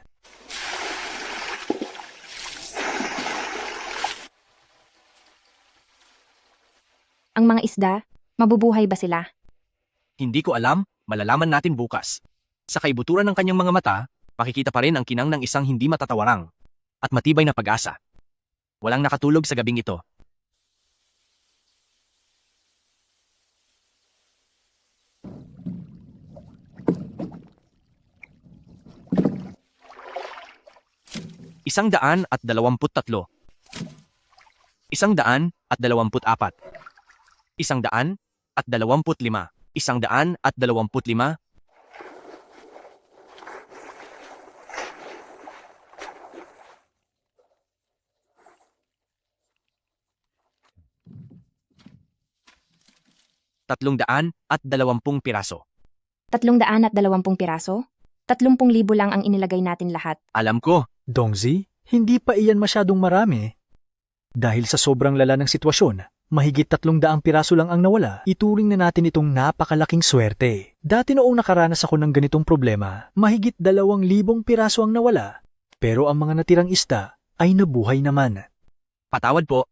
Ang mga isda, mabubuhay ba sila? Hindi ko alam, malalaman natin bukas. Sa kaibuturan ng kanyang mga mata, makikita pa rin ang kinang ng isang hindi matatawarang at matibay na pag-asa. Walang nakatulog sa gabing ito. Isang daan at 23. 124. 125. 125. $320 piraso. 320 piraso? 30,000 lang ang inilagay natin lahat. Alam ko. Dongzi, hindi pa iyan masyadong marami. Dahil sa sobrang lala ng sitwasyon, mahigit 300 piraso lang ang nawala. Ituring na natin itong napakalaking swerte. Dati noong nakaranas ako ng ganitong problema, mahigit 2,000 piraso ang nawala. Pero ang mga natirang isda ay nabuhay naman. Patawad po.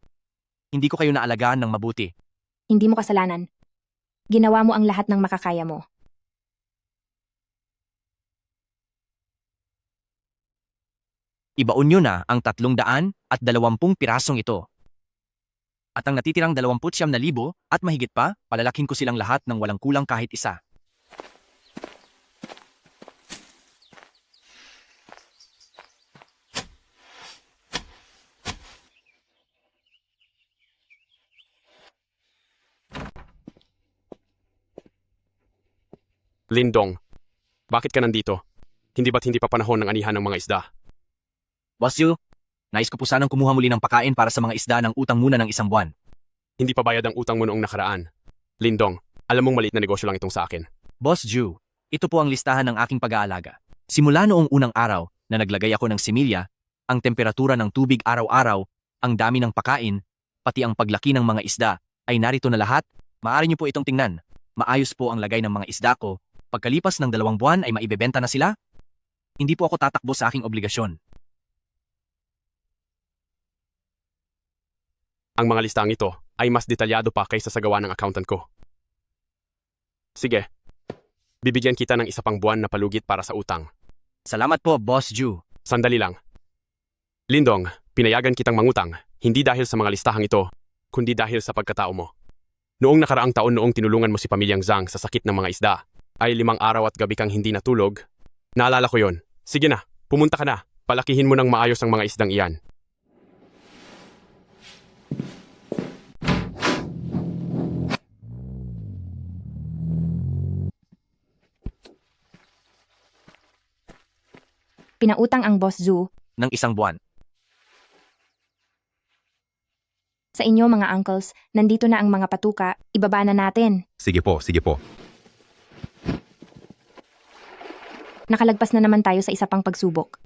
Hindi ko kayo naalagaan ng mabuti. Hindi mo kasalanan. Ginawa mo ang lahat ng makakaya mo. Ibaon nyo na ang 320 pirasong ito. At ang natitirang 29,000 at mahigit pa, palalakin ko silang lahat ng walang kulang kahit isa. Lindong, bakit ka nandito? Hindi ba't hindi pa panahon ng anihan ng mga isda? Boss Yu, nais ko po sanang kumuha muli ng pagkain para sa mga isda ng utang muna ng 1 buwan. Hindi pa bayad ang utang mo noong nakaraan. Lindong, alam mong maliit na negosyo lang itong sa akin. Boss Ju, ito po ang listahan ng aking pag-aalaga. Simula noong unang araw na naglagay ako ng similya, ang temperatura ng tubig araw-araw, ang dami ng pagkain, pati ang paglaki ng mga isda, ay narito na lahat. Maaari niyo po itong tingnan. Maayos po ang lagay ng mga isda ko. Pagkalipas ng 2 buwan ay maibebenta na sila. Hindi po ako tatakbo sa aking obligasyon. Ang mga listang ito ay mas detalyado pa kaysa sa gawa ng accountant ko. Sige, bibigyan kita ng 1 pang buwan na palugit para sa utang. Salamat po, Boss Ju. Sandali lang. Lindong, pinayagan kitang mangutang, hindi dahil sa mga listahang ito, kundi dahil sa pagkatao mo. Noong nakaraang taon noong tinulungan mo si pamilyang Zhang sa sakit ng mga isda, ay 5 araw at gabi kang hindi natulog. Naalala ko yon. Sige na, pumunta ka na. Palakihin mo ng maayos ang mga isdang iyan. Pinautang ang Boss Zu ng 1 buwan. Sa inyo mga uncles, nandito na ang mga patuka, ibaba na natin. Sige po, sige po. Nakalagpas na naman tayo sa isa pang pagsubok.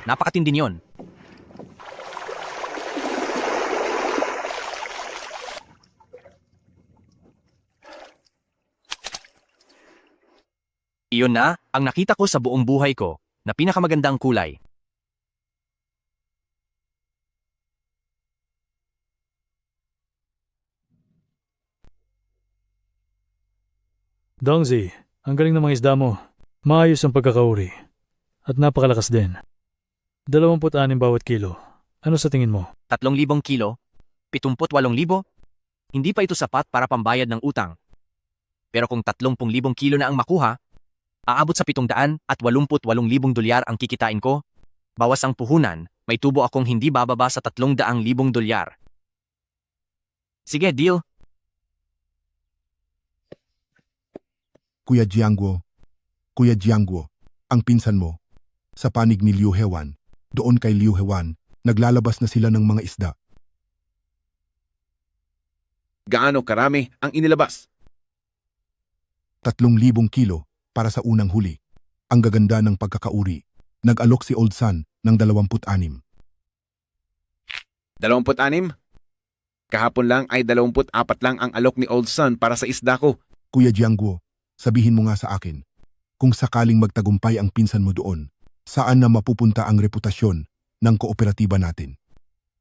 Napakatindi niyon. Iyon na ang nakita ko sa buong buhay ko na pinakamagandang kulay. Dongzi, ang galing ng mga isda mo. Maayos ang pagkakauri. At napakalakas din. 26 bawat kilo. Ano sa tingin mo? 3,000 kilo? 78,000? Hindi pa ito sapat para pambayad ng utang. Pero kung 30,000 kilo na ang makuha, aabot sa $788,000 ang kikitain ko. Bawas ang puhunan, may tubo akong hindi bababa sa $300,000. Sige, deal. Kuya Jiangguo, ang pinsan mo, sa panig ni Liu Hewan, doon kay Liu Hewan, Naglalabas na sila ng mga isda. Gaano karami ang inilabas? 3,000 kilo para sa unang huli. Ang gaganda ng pagkakauri. Nag-alok si Old Sun ng 26. 26? Kahapon lang ay 24 lang ang alok ni Old Sun para sa isda ko. Kuya Jiangguo, sabihin mo nga sa akin, kung sakaling magtagumpay ang pinsan mo doon, saan na mapupunta ang reputasyon ng kooperatiba natin?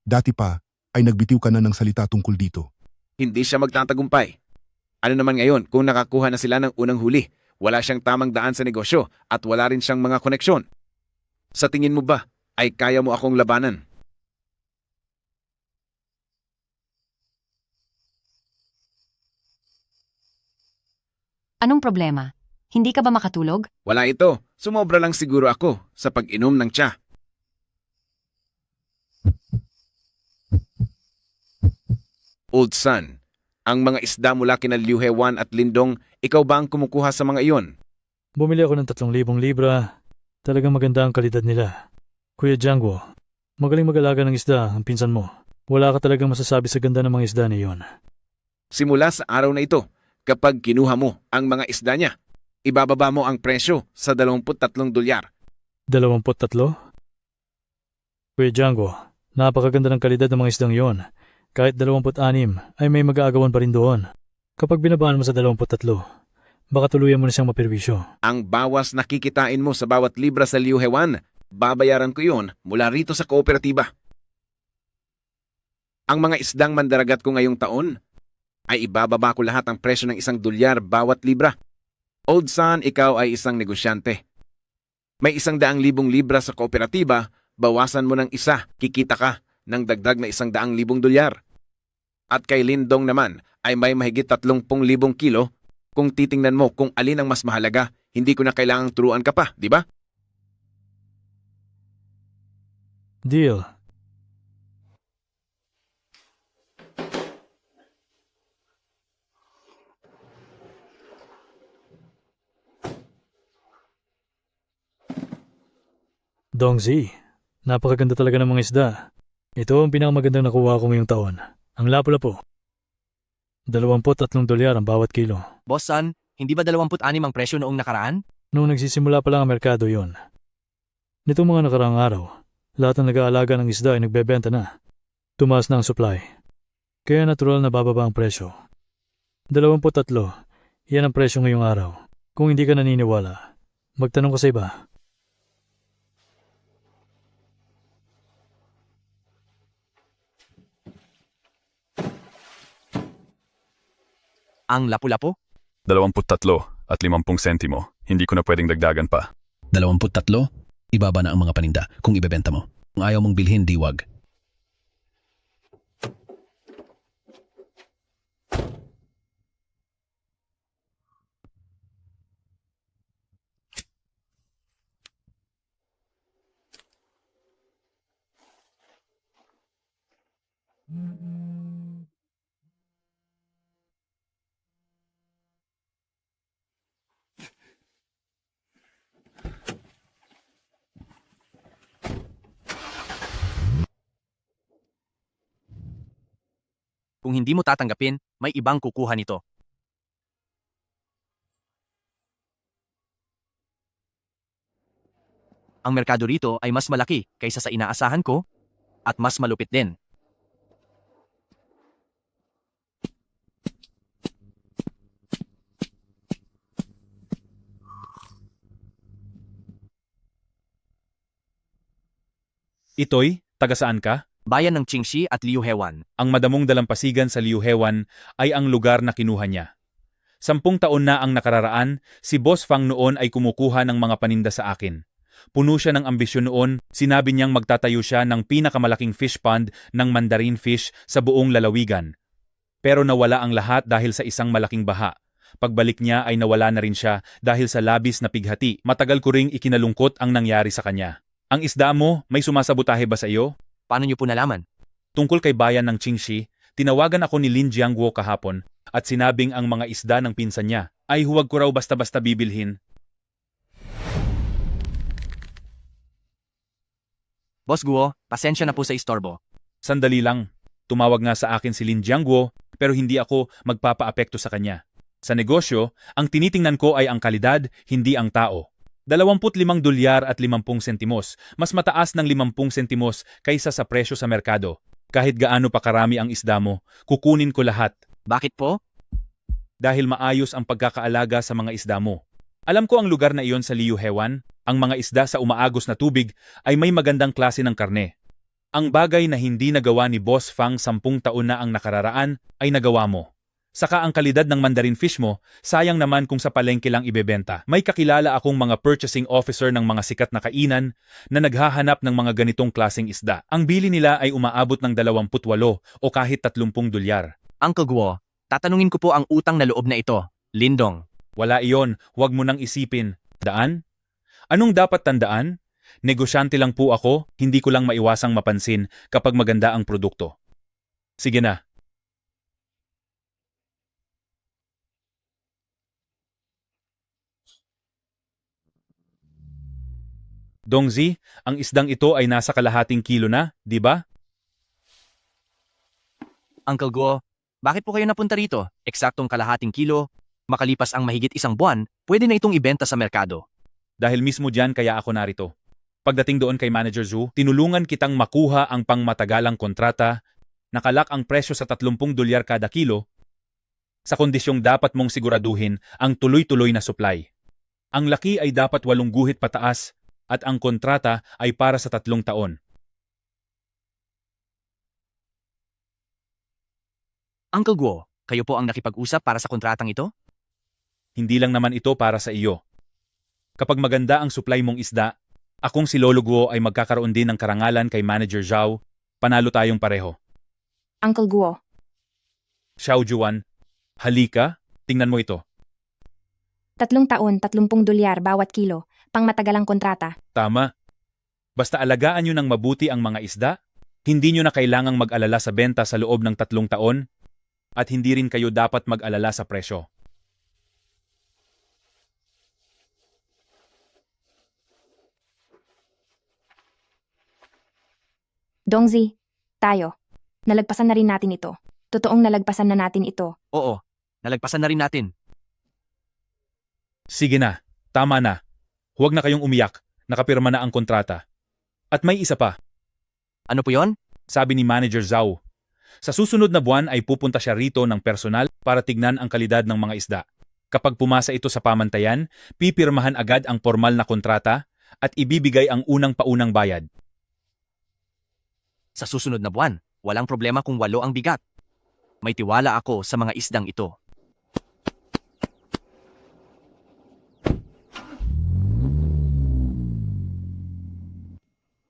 Dati pa ay nagbitiw ka na ng salita tungkol dito. Hindi siya magtatagumpay. Ano naman ngayon kung nakakuha na sila ng unang huli? Wala siyang tamang daan sa negosyo at wala rin siyang mga koneksyon. Sa tingin mo ba ay kaya mo akong labanan? Anong problema? Hindi ka ba makatulog? Wala ito. Sumobra lang siguro ako sa pag-inom ng tsa. Old Sun, ang mga isda mula kina Liu Hewan at Lindong, ikaw ba ang kumukuha sa mga iyon? Bumili ako ng 3,000 libra. Talagang maganda ang kalidad nila. Kuya Jiangguo, magaling mag-alaga ng isda ang pinsan mo. Wala ka talagang masasabi sa ganda ng mga isda niyon. Simula sa araw na ito, kapag kinuha mo ang mga isda niya, ibababa mo ang presyo sa 23 dolyar. 23? Kuya Jiangguo, napakaganda ng kalidad ng mga isdang yon. Kahit 26 ay may mag-aagawan pa rin doon. Kapag binabaan mo sa 23, baka tuluyan mo na siyang mapirwisyo. Ang bawas na kikitain mo sa bawat libra sa Liu Hewan, babayaran ko yon mula rito sa kooperatiba. Ang mga isdang mandaragat ko ngayong taon, ay ibababa ko lahat ang presyo ng $1 bawat libra. Old Sun, ikaw ay isang negosyante. May 100,000 libra sa kooperatiba, bawasan mo ng isa, kikita ka ng dagdag na 100,000 dolyar. At kay Lindong naman ay may mahigit 30,000 kilo. Kung titingnan mo kung alin ang mas mahalaga, hindi ko na kailangang turuan ka pa, di ba? Deal. Dongzi, napakaganda talaga ng mga isda. Ito ang pinakamagandang nakuha ko ngayong taon. Ang lapu-lapu. 23 dolyar ang bawat kilo. Boss Sun, hindi ba 26 ang presyo noong nakaraan? Noong nagsisimula pa lang ang merkado yon. Nitong mga nakaraang araw, lahat ng nag-aalaga ng isda ay nagbebenta na. Tumaas na ang supply. Kaya natural na bababa ang presyo. 23, yan ang presyo ngayong araw. Kung hindi ka naniniwala, magtanong ka sa iba. Ang lapu-lapu? 23 at 50 sentimo. Hindi ko na pwedeng dagdagan pa. 23? Ibaba na ang mga paninda kung ibebenta mo. Kung ayaw mong bilhin, di wag. Kung hindi mo tatanggapin, may ibang kukuha nito. Ang merkado rito ay mas malaki kaysa sa inaasahan ko at mas malupit din. Itoy, taga saan ka? Bayan ng Qingxi at Liu Hewan. Ang madamong dalampasigan sa Liu Hewan ay ang lugar na kinuha niya. 10 taon na ang nakararaan, si Boss Fang noon ay kumukuha ng mga paninda sa akin. Puno siya ng ambisyon noon, sinabi niyang magtatayo siya ng pinakamalaking fish pond ng mandarin fish sa buong lalawigan. Pero nawala ang lahat dahil sa isang malaking baha. Pagbalik niya ay nawala na rin siya dahil sa labis na pighati. Matagal ko ring ikinalungkot ang nangyari sa kanya. Ang isda mo, may sumasabotahe ba sa iyo? Paano niyo po nalaman? Tungkol kay bayan ng Qingxi, tinawagan ako ni Lin Jiangguo kahapon at sinabing ang mga isda ng pinsan niya ay huwag ko raw basta-basta bibilhin. Boss Guo, pasensya na po sa istorbo. Sandali lang. Tumawag nga sa akin si Lin Jiangguo pero hindi ako magpapaapekto sa kanya. Sa negosyo, ang tinitingnan ko ay ang kalidad, hindi ang tao. 25 dolyar at 50 sentimos, mas mataas ng 50 sentimos kaysa sa presyo sa merkado. Kahit gaano pa karami ang isda mo, kukunin ko lahat. Bakit po? Dahil maayos ang pagkakaalaga sa mga isda mo. Alam ko ang lugar na iyon sa Liu Hewan, ang mga isda sa umaagos na tubig ay may magandang klase ng karne. Ang bagay na hindi nagawa ni Boss Fang 10 taon na ang nakararaan ay nagawa mo. Saka ang kalidad ng mandarin fish mo, sayang naman kung sa palengke lang ibebenta. May kakilala akong mga purchasing officer ng mga sikat na kainan na naghahanap ng mga ganitong klaseng isda. Ang bili nila ay umaabot ng 28 o kahit 30 dolyar. Uncle Guo, tatanungin ko po ang utang na loob na ito. Lindong. Wala iyon, huwag mo nang isipin. Daan? Anong dapat tandaan? Negosyante lang po ako, hindi ko lang maiwasang mapansin kapag maganda ang produkto. Sige na. Dongzi, ang isdang ito ay nasa kalahating kilo na, di ba? Uncle Guo, bakit po kayo napunta rito? Eksaktong kalahating kilo, makalipas ang mahigit 1 buwan, pwede na itong ibenta sa merkado. Dahil mismo dyan kaya ako narito. Pagdating doon kay Manager Zhu, tinulungan kitang makuha ang pangmatagalang kontrata, nakalak ang presyo sa 30 dolyar kada kilo, sa kondisyong dapat mong siguraduhin ang tuloy-tuloy na supply. Ang laki ay dapat 8 guhit pataas, at ang kontrata ay para sa 3 taon. Uncle Guo, kayo po ang nakipag-usap para sa kontratang ito? Hindi lang naman ito para sa iyo. Kapag maganda ang supply mong isda, akong si Lolo Guo ay magkakaroon din ng karangalan kay Manager Zhao, panalo tayong pareho. Uncle Guo, Xiao Juan, halika, tingnan mo ito. 3 taon, 30 dolyar bawat kilo, pangmatagalang kontrata. Tama. Basta alagaan nyo ng mabuti ang mga isda, hindi nyo na kailangang mag-alala sa benta sa loob ng 3 taon, at hindi rin kayo dapat mag-alala sa presyo. Dongzi, tayo. Nalagpasan na rin natin ito. Totoong nalagpasan na natin ito. Oo, nalagpasan na rin natin. Sige na, tama na. Huwag na kayong umiyak, nakapirma na ang kontrata. At may isa pa. Ano po yon? Sabi ni Manager Zhao. Sa susunod na buwan ay pupunta siya rito ng personal para tignan ang kalidad ng mga isda. Kapag pumasa ito sa pamantayan, pipirmahan agad ang formal na kontrata at ibibigay ang unang paunang bayad. Sa susunod na buwan, walang problema kung 8 ang bigat. May tiwala ako sa mga isdang ito.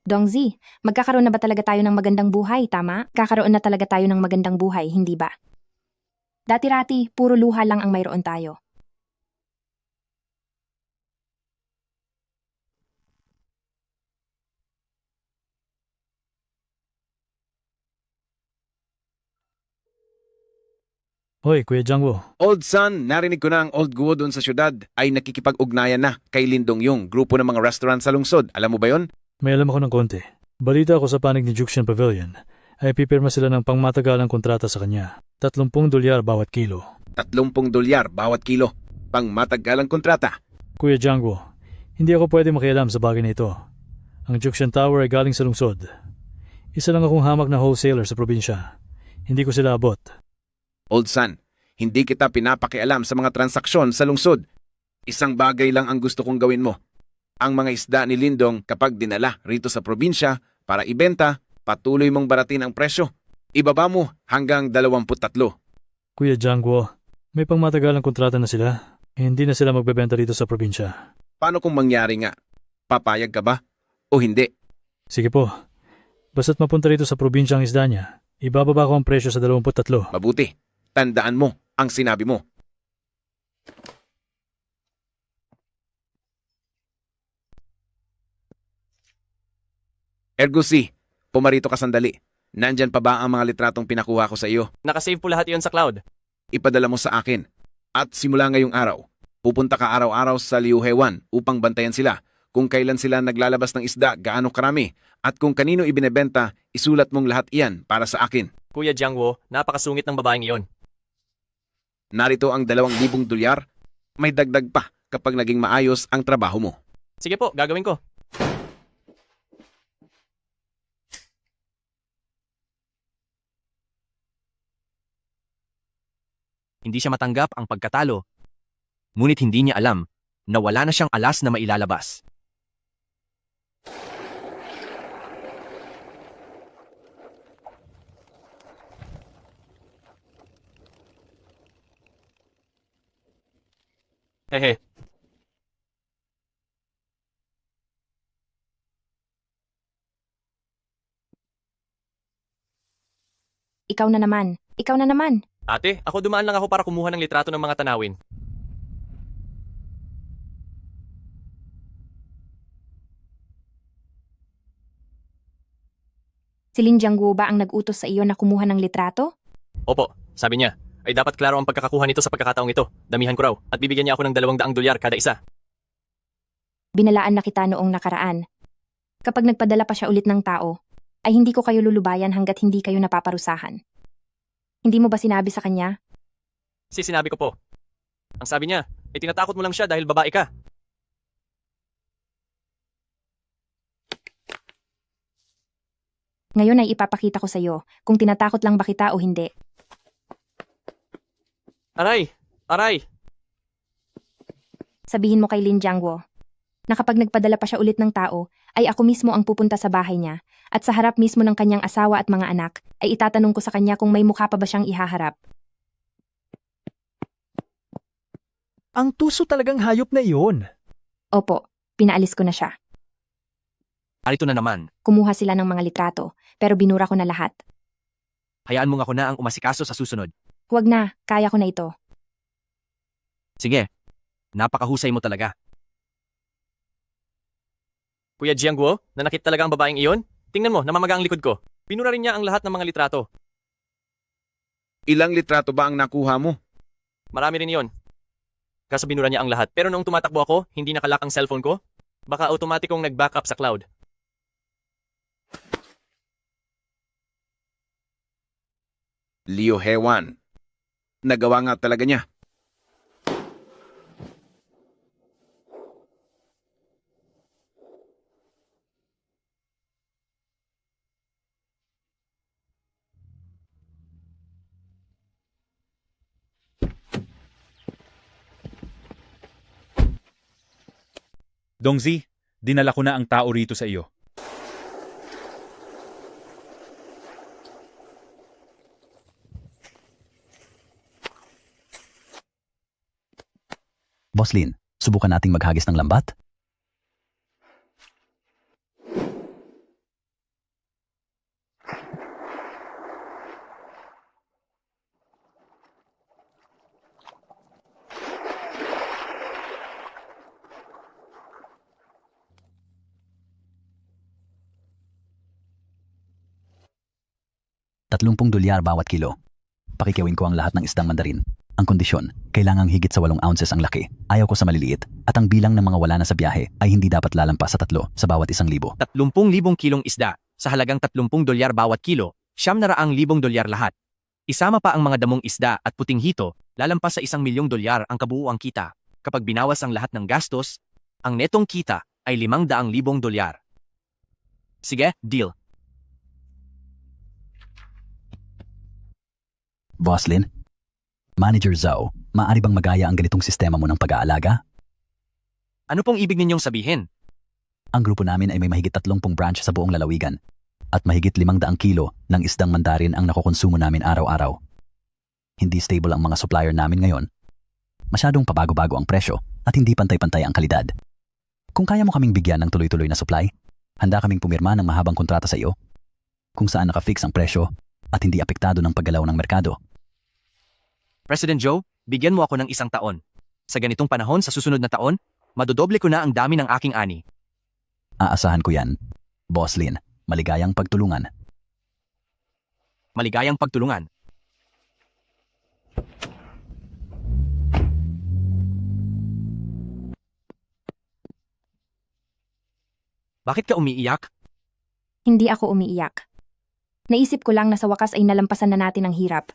Dongzi, magkakaroon na ba talaga tayo ng magandang buhay, tama? Kakaroon na talaga tayo ng magandang buhay, hindi ba? Dati-rati, puro luha lang ang mayroon tayo. Hoy, Kuya Jiangguo. Old son, narinig ko na ang Old Guo doon sa syudad ay nakikipag-ugnayan na kay Lindong Yung, grupo ng mga restaurant sa lungsod. Alam mo ba yon? May alam ako ng konti. Balita ko sa panig ni Juxian Pavilion ay pipirma sila ng pangmatagalang kontrata sa kanya. 30 dolyar bawat kilo. 30 dolyar bawat kilo. Pangmatagalang kontrata. Kuya Jiangguo, hindi ako pwede makialam sa bagay na ito. Ang Juxian Tower ay galing sa lungsod. Isa lang akong hamak na wholesaler sa probinsya. Hindi ko sila abot. Old son, hindi kita pinapakialam sa mga transaksyon sa lungsod. Isang bagay lang ang gusto kong gawin mo. Ang mga isda ni Lindong kapag dinala rito sa probinsya para ibenta, patuloy mong baratin ang presyo. Ibaba mo hanggang 23. Kuya Jiangguo, may pangmatagalang kontrata na sila. Hindi na sila magbebenta dito sa probinsya. Paano kung mangyari nga? Papayag ka ba? O hindi? Sige po. Basta't mapunta rito sa probinsya ang isda niya, ibababa ko ang presyo sa 23. Mabuti. Tandaan mo ang sinabi mo. Ergusi, pumarito ka sandali. Nandyan pa ba ang mga litratong pinakuha ko sa iyo? Nakasave po lahat iyon sa cloud. Ipadala mo sa akin. At simula ngayong araw, pupunta ka araw-araw sa Liu Hewan upang bantayan sila. Kung kailan sila naglalabas ng isda, gaano karami, at kung kanino ibinebenta, isulat mong lahat iyan para sa akin. Kuya Jiangwo, napakasungit ng babaeng iyon. Narito ang 2,000 dolyar. May dagdag pa kapag naging maayos ang trabaho mo. Sige po, gagawin ko. Hindi siya matanggap ang pagkatalo. Ngunit hindi niya alam na wala na siyang alas na mailalabas. Hehe. Ikaw na naman. Ikaw na naman. Ate, ako dumaan lang ako para kumuha ng litrato ng mga tanawin. Si Lin Jiangguo ba ang nag-utos sa iyo na kumuha ng litrato? Opo, sabi niya, ay dapat klaro ang pagkakakuha nito sa pagkakataong ito. Damihan ko raw, at bibigyan niya ako ng 200 dolyar kada isa. Binalaan na kita noong nakaraan. Kapag nagpadala pa siya ulit ng tao, ay hindi ko kayo lulubayan hanggat hindi kayo napaparusahan. Hindi mo ba sinabi sa kanya? Sinabi ko po. Ang sabi niya, ay tinatakot mo lang siya dahil babae ka. Ngayon ay ipapakita ko sa iyo kung tinatakot lang ba kita o hindi. Aray! Aray! Sabihin mo kay Lin Jiangguo na kapag nagpadala pa siya ulit ng tao, ay ako mismo ang pupunta sa bahay niya at sa harap mismo ng kanyang asawa at mga anak, ay itatanong ko sa kanya kung may mukha pa ba siyang ihaharap. Ang tuso talagang hayop na iyon. Opo, pinaalis ko na siya. Arito na naman. Kumuha sila ng mga litrato, pero binura ko na lahat. Hayaan mo nga ako na ang umasikaso sa susunod. Huwag na, kaya ko na ito. Sige, napakahusay mo talaga. Kuya Jiangguo, nanakit talaga ang babaeng iyon? Tingnan mo, namamaga ang likod ko. Binura rin niya ang lahat ng mga litrato. Ilang litrato ba ang nakuha mo? Marami rin iyon. Kaso binura niya ang lahat. Pero noong tumatakbo ako, hindi nakalock ang cellphone ko. Baka automatikong nag-backup sa cloud. Liu Hewan. Nagawa nga talaga niya. Dongzi, dinala ko na ang tao rito sa iyo. Boss Lin, subukan nating maghagis ng lambat? $30 bawat kilo. Pakikiawin ko ang lahat ng isdang mandarin. Ang kondisyon, kailangang higit sa 8 ounces ang laki. Ayaw ko sa maliliit. At ang bilang ng mga wala na sa biyahe ay hindi dapat lalampas sa 3 sa bawat 1,000. 30,000 kilong isda, sa halagang $30 bawat kilo, $900,000 lahat. Isama pa ang mga damong isda at puting hito, lalampas sa $1,000,000 ang kabuuang kita. Kapag binawas ang lahat ng gastos, ang netong kita ay $500,000. Sige, deal. Boss Lin, Manager Zhao, maaari bang magaya ang ganitong sistema mo ng pag-aalaga? Ano pong ibig ninyong sabihin? Ang grupo namin ay may mahigit 30 branch sa buong lalawigan at mahigit 500 kilo ng isdang mandarin ang nakukonsumo namin araw-araw. Hindi stable ang mga supplier namin ngayon. Masyadong pabago-bago ang presyo at hindi pantay-pantay ang kalidad. Kung kaya mo kaming bigyan ng tuloy-tuloy na supply, handa kaming pumirma ng mahabang kontrata sa iyo kung saan nakafix ang presyo at hindi apektado ng paggalaw ng merkado. President Joe, bigyan mo ako ng 1 taon. Sa ganitong panahon sa susunod na taon, madodoble ko na ang dami ng aking ani. Aasahan ko yan. Boss Lin, maligayang pagtulungan. Maligayang pagtulungan. Bakit ka umiiyak? Hindi ako umiiyak. Naisip ko lang na sa wakas ay nalampasan na natin ang hirap.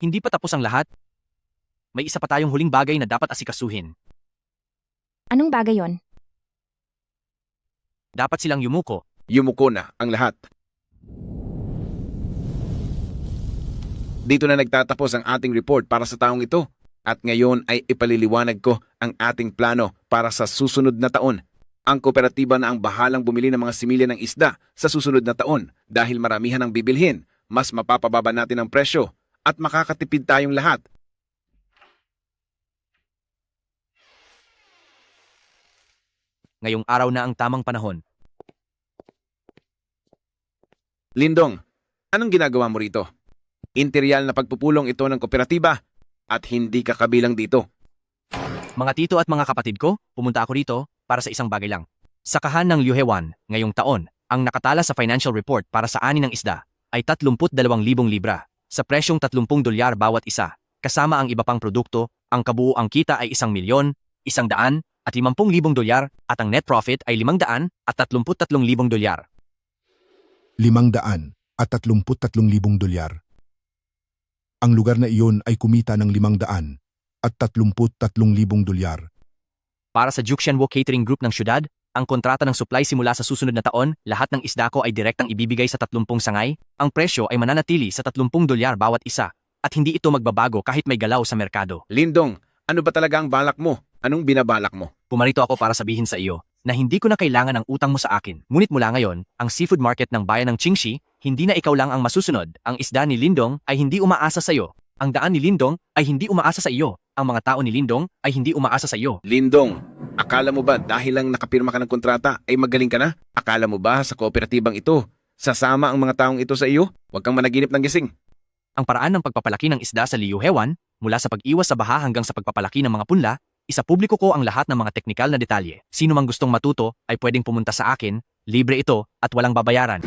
Hindi pa tapos ang lahat. May isa pa tayong huling bagay na dapat asikasuhin. Anong bagay yon? Dapat silang yumuko. Yumuko na ang lahat. Dito na nagtatapos ang ating report para sa taong ito. At ngayon ay ipaliliwanag ko ang ating plano para sa susunod na taon. Ang kooperatiba na ang bahalang bumili ng mga similya ng isda sa susunod na taon dahil maramihan ang bibilhin, mas mapapababa natin ang presyo at makakatipid tayong lahat. Ngayong araw na ang tamang panahon. Lindong, anong ginagawa mo rito? Interyal na pagpupulong ito ng kooperatiba at hindi ka kabilang dito. Mga tito at mga kapatid ko, pumunta ako rito para sa isang bagay lang. Sakahan ng Liuhewan, ngayong taon, ang nakatala sa financial report para sa ani ng isda ay 32,000 libra sa presyong 30 dolyar bawat isa. Kasama ang iba pang produkto, ang kabuuang kita ay 1,000,000, 100,000 at 50,000 dolyar at ang net profit ay 500 at 33,000 dolyar. 500 at 33,000 dolyar. Ang lugar na iyon ay kumita ng 500 at 33,000 dolyar. Para sa Juxianwo Catering Group ng syudad, ang kontrata ng supply simula sa susunod na taon, lahat ng isda ko ay direktang ibibigay sa 30 sangay. Ang presyo ay mananatili sa 30 dolyar bawat isa at hindi ito magbabago kahit may galaw sa merkado. Lindong, ano ba talaga ang balak mo? Anong binabalak mo? Pumarito ako para sabihin sa iyo na hindi ko na kailangan ang utang mo sa akin. Ngunit mula ngayon, ang seafood market ng bayan ng Qingxi, hindi na ikaw lang ang masusunod. Ang isda ni Lindong ay hindi umaasa sa iyo. Ang daan ni Lindong ay hindi umaasa sa iyo. Ang mga tao ni Lindong ay hindi umaasa sa iyo. Lindong, akala mo ba dahil lang nakapirma ka ng kontrata ay magaling ka na? Akala mo ba sa kooperatibang ito, sasama ang mga taong ito sa iyo? Huwag kang managinip ng gising. Ang paraan ng pagpapalaki ng isda sa Liuhewan, mula sa pag-iwas sa baha hanggang sa pagpapalaki ng mga punla, isapubliko ko ang lahat ng mga teknikal na detalye. Sino mang gustong matuto ay pwedeng pumunta sa akin, libre ito at walang babayaran.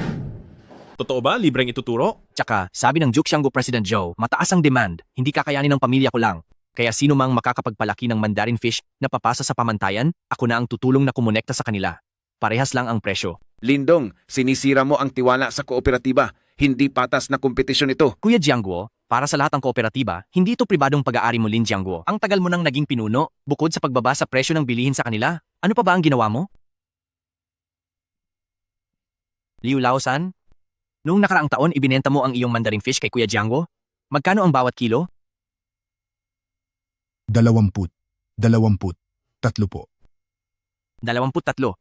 Totoo ba? Libreng ituturo? Tsaka, sabi ng Juxiango President Joe, mataas ang demand, hindi kakayanin ng pamilya ko lang. Kaya sino mang makakapagpalaki ng mandarin fish na papasa sa pamantayan, ako na ang tutulong na kumonekta sa kanila. Parehas lang ang presyo. Lindong, sinisira mo ang tiwala sa kooperatiba. Hindi patas na kompetisyon ito. Kuya Jiangguo, para sa lahat ng kooperatiba, hindi ito pribadong pag-aari mo, Lin Jiangguo. Ang tagal mo nang naging pinuno, bukod sa pagbaba sa presyo ng bilihin sa kanila. Ano pa ba ang ginawa mo? Liu Laosan, noong nakaraang taon ibinenta mo ang iyong mandarin fish kay Kuya Jiangguo? Magkano ang bawat kilo? 20, 23 po. 23.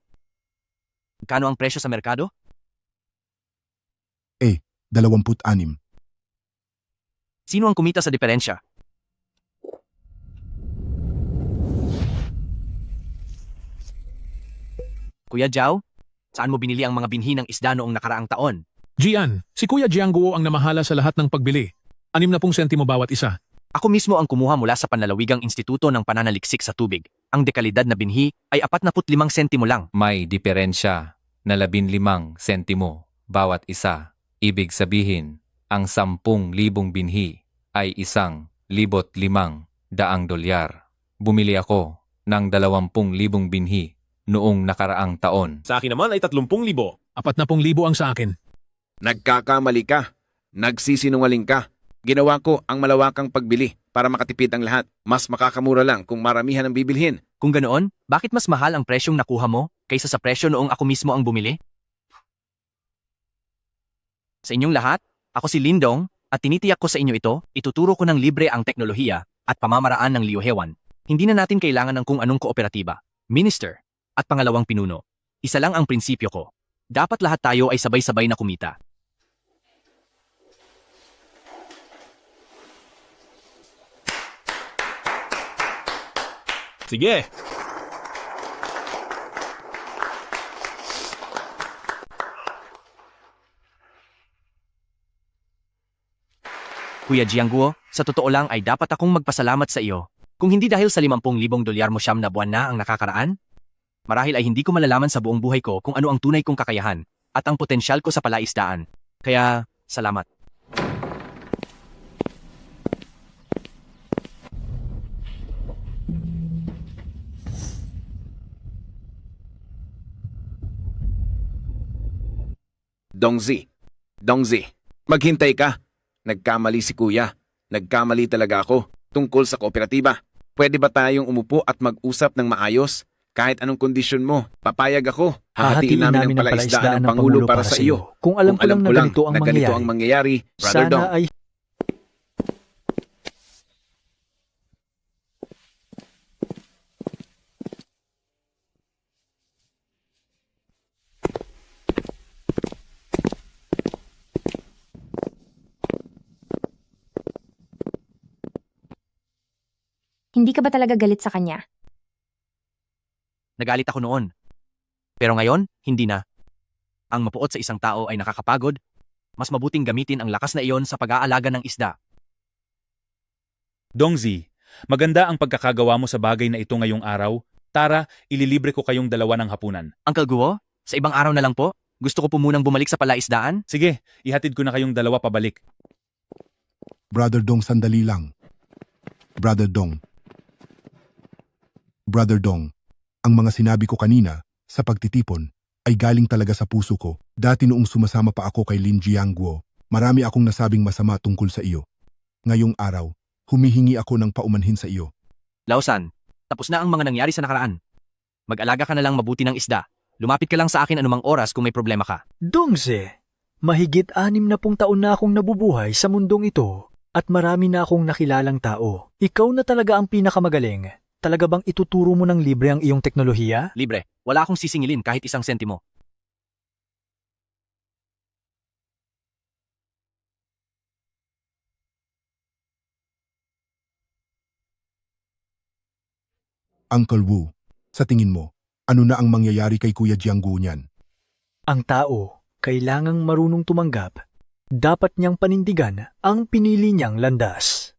Magkano ang presyo sa merkado? 26. Sino ang kumita sa diferensya? Kuya Jiao, saan mo binili ang mga binhi ng isda noong nakaraang taon? Gian, si Kuya Jiangguo ang namahala sa lahat ng pagbili. 60 sentimo bawat isa. Ako mismo ang kumuha mula sa Panlalawigang Instituto ng Pananaliksik sa Tubig. Ang dekalidad na binhi ay 45 sentimo lang. May diferensya na 15 sentimo bawat isa. Ibig sabihin, ang 10,000 binhi ay 1,500 dolyar. Bumili ako ng 20,000 binhi noong nakaraang taon. Sa akin naman ay 30,000. 40,000 ang sa akin. Nagkakamali ka. Nagsisinungaling ka. Ginawa ko ang malawakang pagbili para makatipid ang lahat. Mas makakamura lang kung maramihan ang bibilhin. Kung ganoon, bakit mas mahal ang presyong nakuha mo kaysa sa presyo noong ako mismo ang bumili? Sa inyong lahat, ako si Lindong at tinitiyak ko sa inyo ito, ituturo ko ng libre ang teknolohiya at pamamaraan ng Liuhewan. Hindi na natin kailangan ng kung anong kooperatiba, minister, at pangalawang pinuno. Isa lang ang prinsipyo ko. Dapat lahat tayo ay sabay-sabay na kumita. Sige! Kuya Jiangguo, sa totoo lang ay dapat akong magpasalamat sa iyo. Kung hindi dahil sa 50,000 dolyar mo siyam na buwan na ang nakakaraan, marahil ay hindi ko malalaman sa buong buhay ko kung ano ang tunay kong kakayahan at ang potensyal ko sa palaisdaan. Kaya, salamat. Dongzi, maghintay ka. Nagkamali si kuya. Nagkamali talaga ako tungkol sa kooperatiba. Pwede ba tayong umupo at mag-usap ng maayos? Kahit anong kondisyon mo, papayag ako. Hahatiin namin ang palaisdaan ng Pangulo para sa iyo. Kung alam ko lang na ganito ang mangyayari, Brother Dong. sana ay... Hindi ka ba talaga galit sa kanya? Nagalit ako noon. Pero ngayon, hindi na. Ang mapuot sa isang tao ay nakakapagod. Mas mabuting gamitin ang lakas na iyon sa pag-aalaga ng isda. Dongzi, maganda ang pagkakagawa mo sa bagay na ito ngayong araw. Tara, ililibre ko kayong dalawa ng hapunan. Uncle Guo, sa ibang araw na lang po. Gusto ko po munang bumalik sa palaisdaan. Sige, ihatid ko na kayong dalawa pabalik. Brother Dong, sandali lang. Brother Dong, ang mga sinabi ko kanina sa pagtitipon ay galing talaga sa puso ko. Dati noong sumasama pa ako kay Lin Jiangguo, marami akong nasabing masama tungkol sa iyo. Ngayong araw, humihingi ako ng paumanhin sa iyo. Lausan, tapos na ang mga nangyari sa nakaraan. Mag-alaga ka na lang mabuti ng isda. Lumapit ka lang sa akin anumang oras kung may problema ka. Dongzi, mahigit 60 taon na akong nabubuhay sa mundong ito at marami na akong nakilalang tao. Ikaw na talaga ang pinakamagaling. Talaga bang ituturo mo ng libre ang iyong teknolohiya? Libre. Wala akong sisingilin kahit 1 sentimo. Uncle Wu, sa tingin mo, ano na ang mangyayari kay Kuya Jiangguo niyan? Ang tao, kailangang marunong tumanggap. Dapat niyang panindigan ang pinili niyang landas.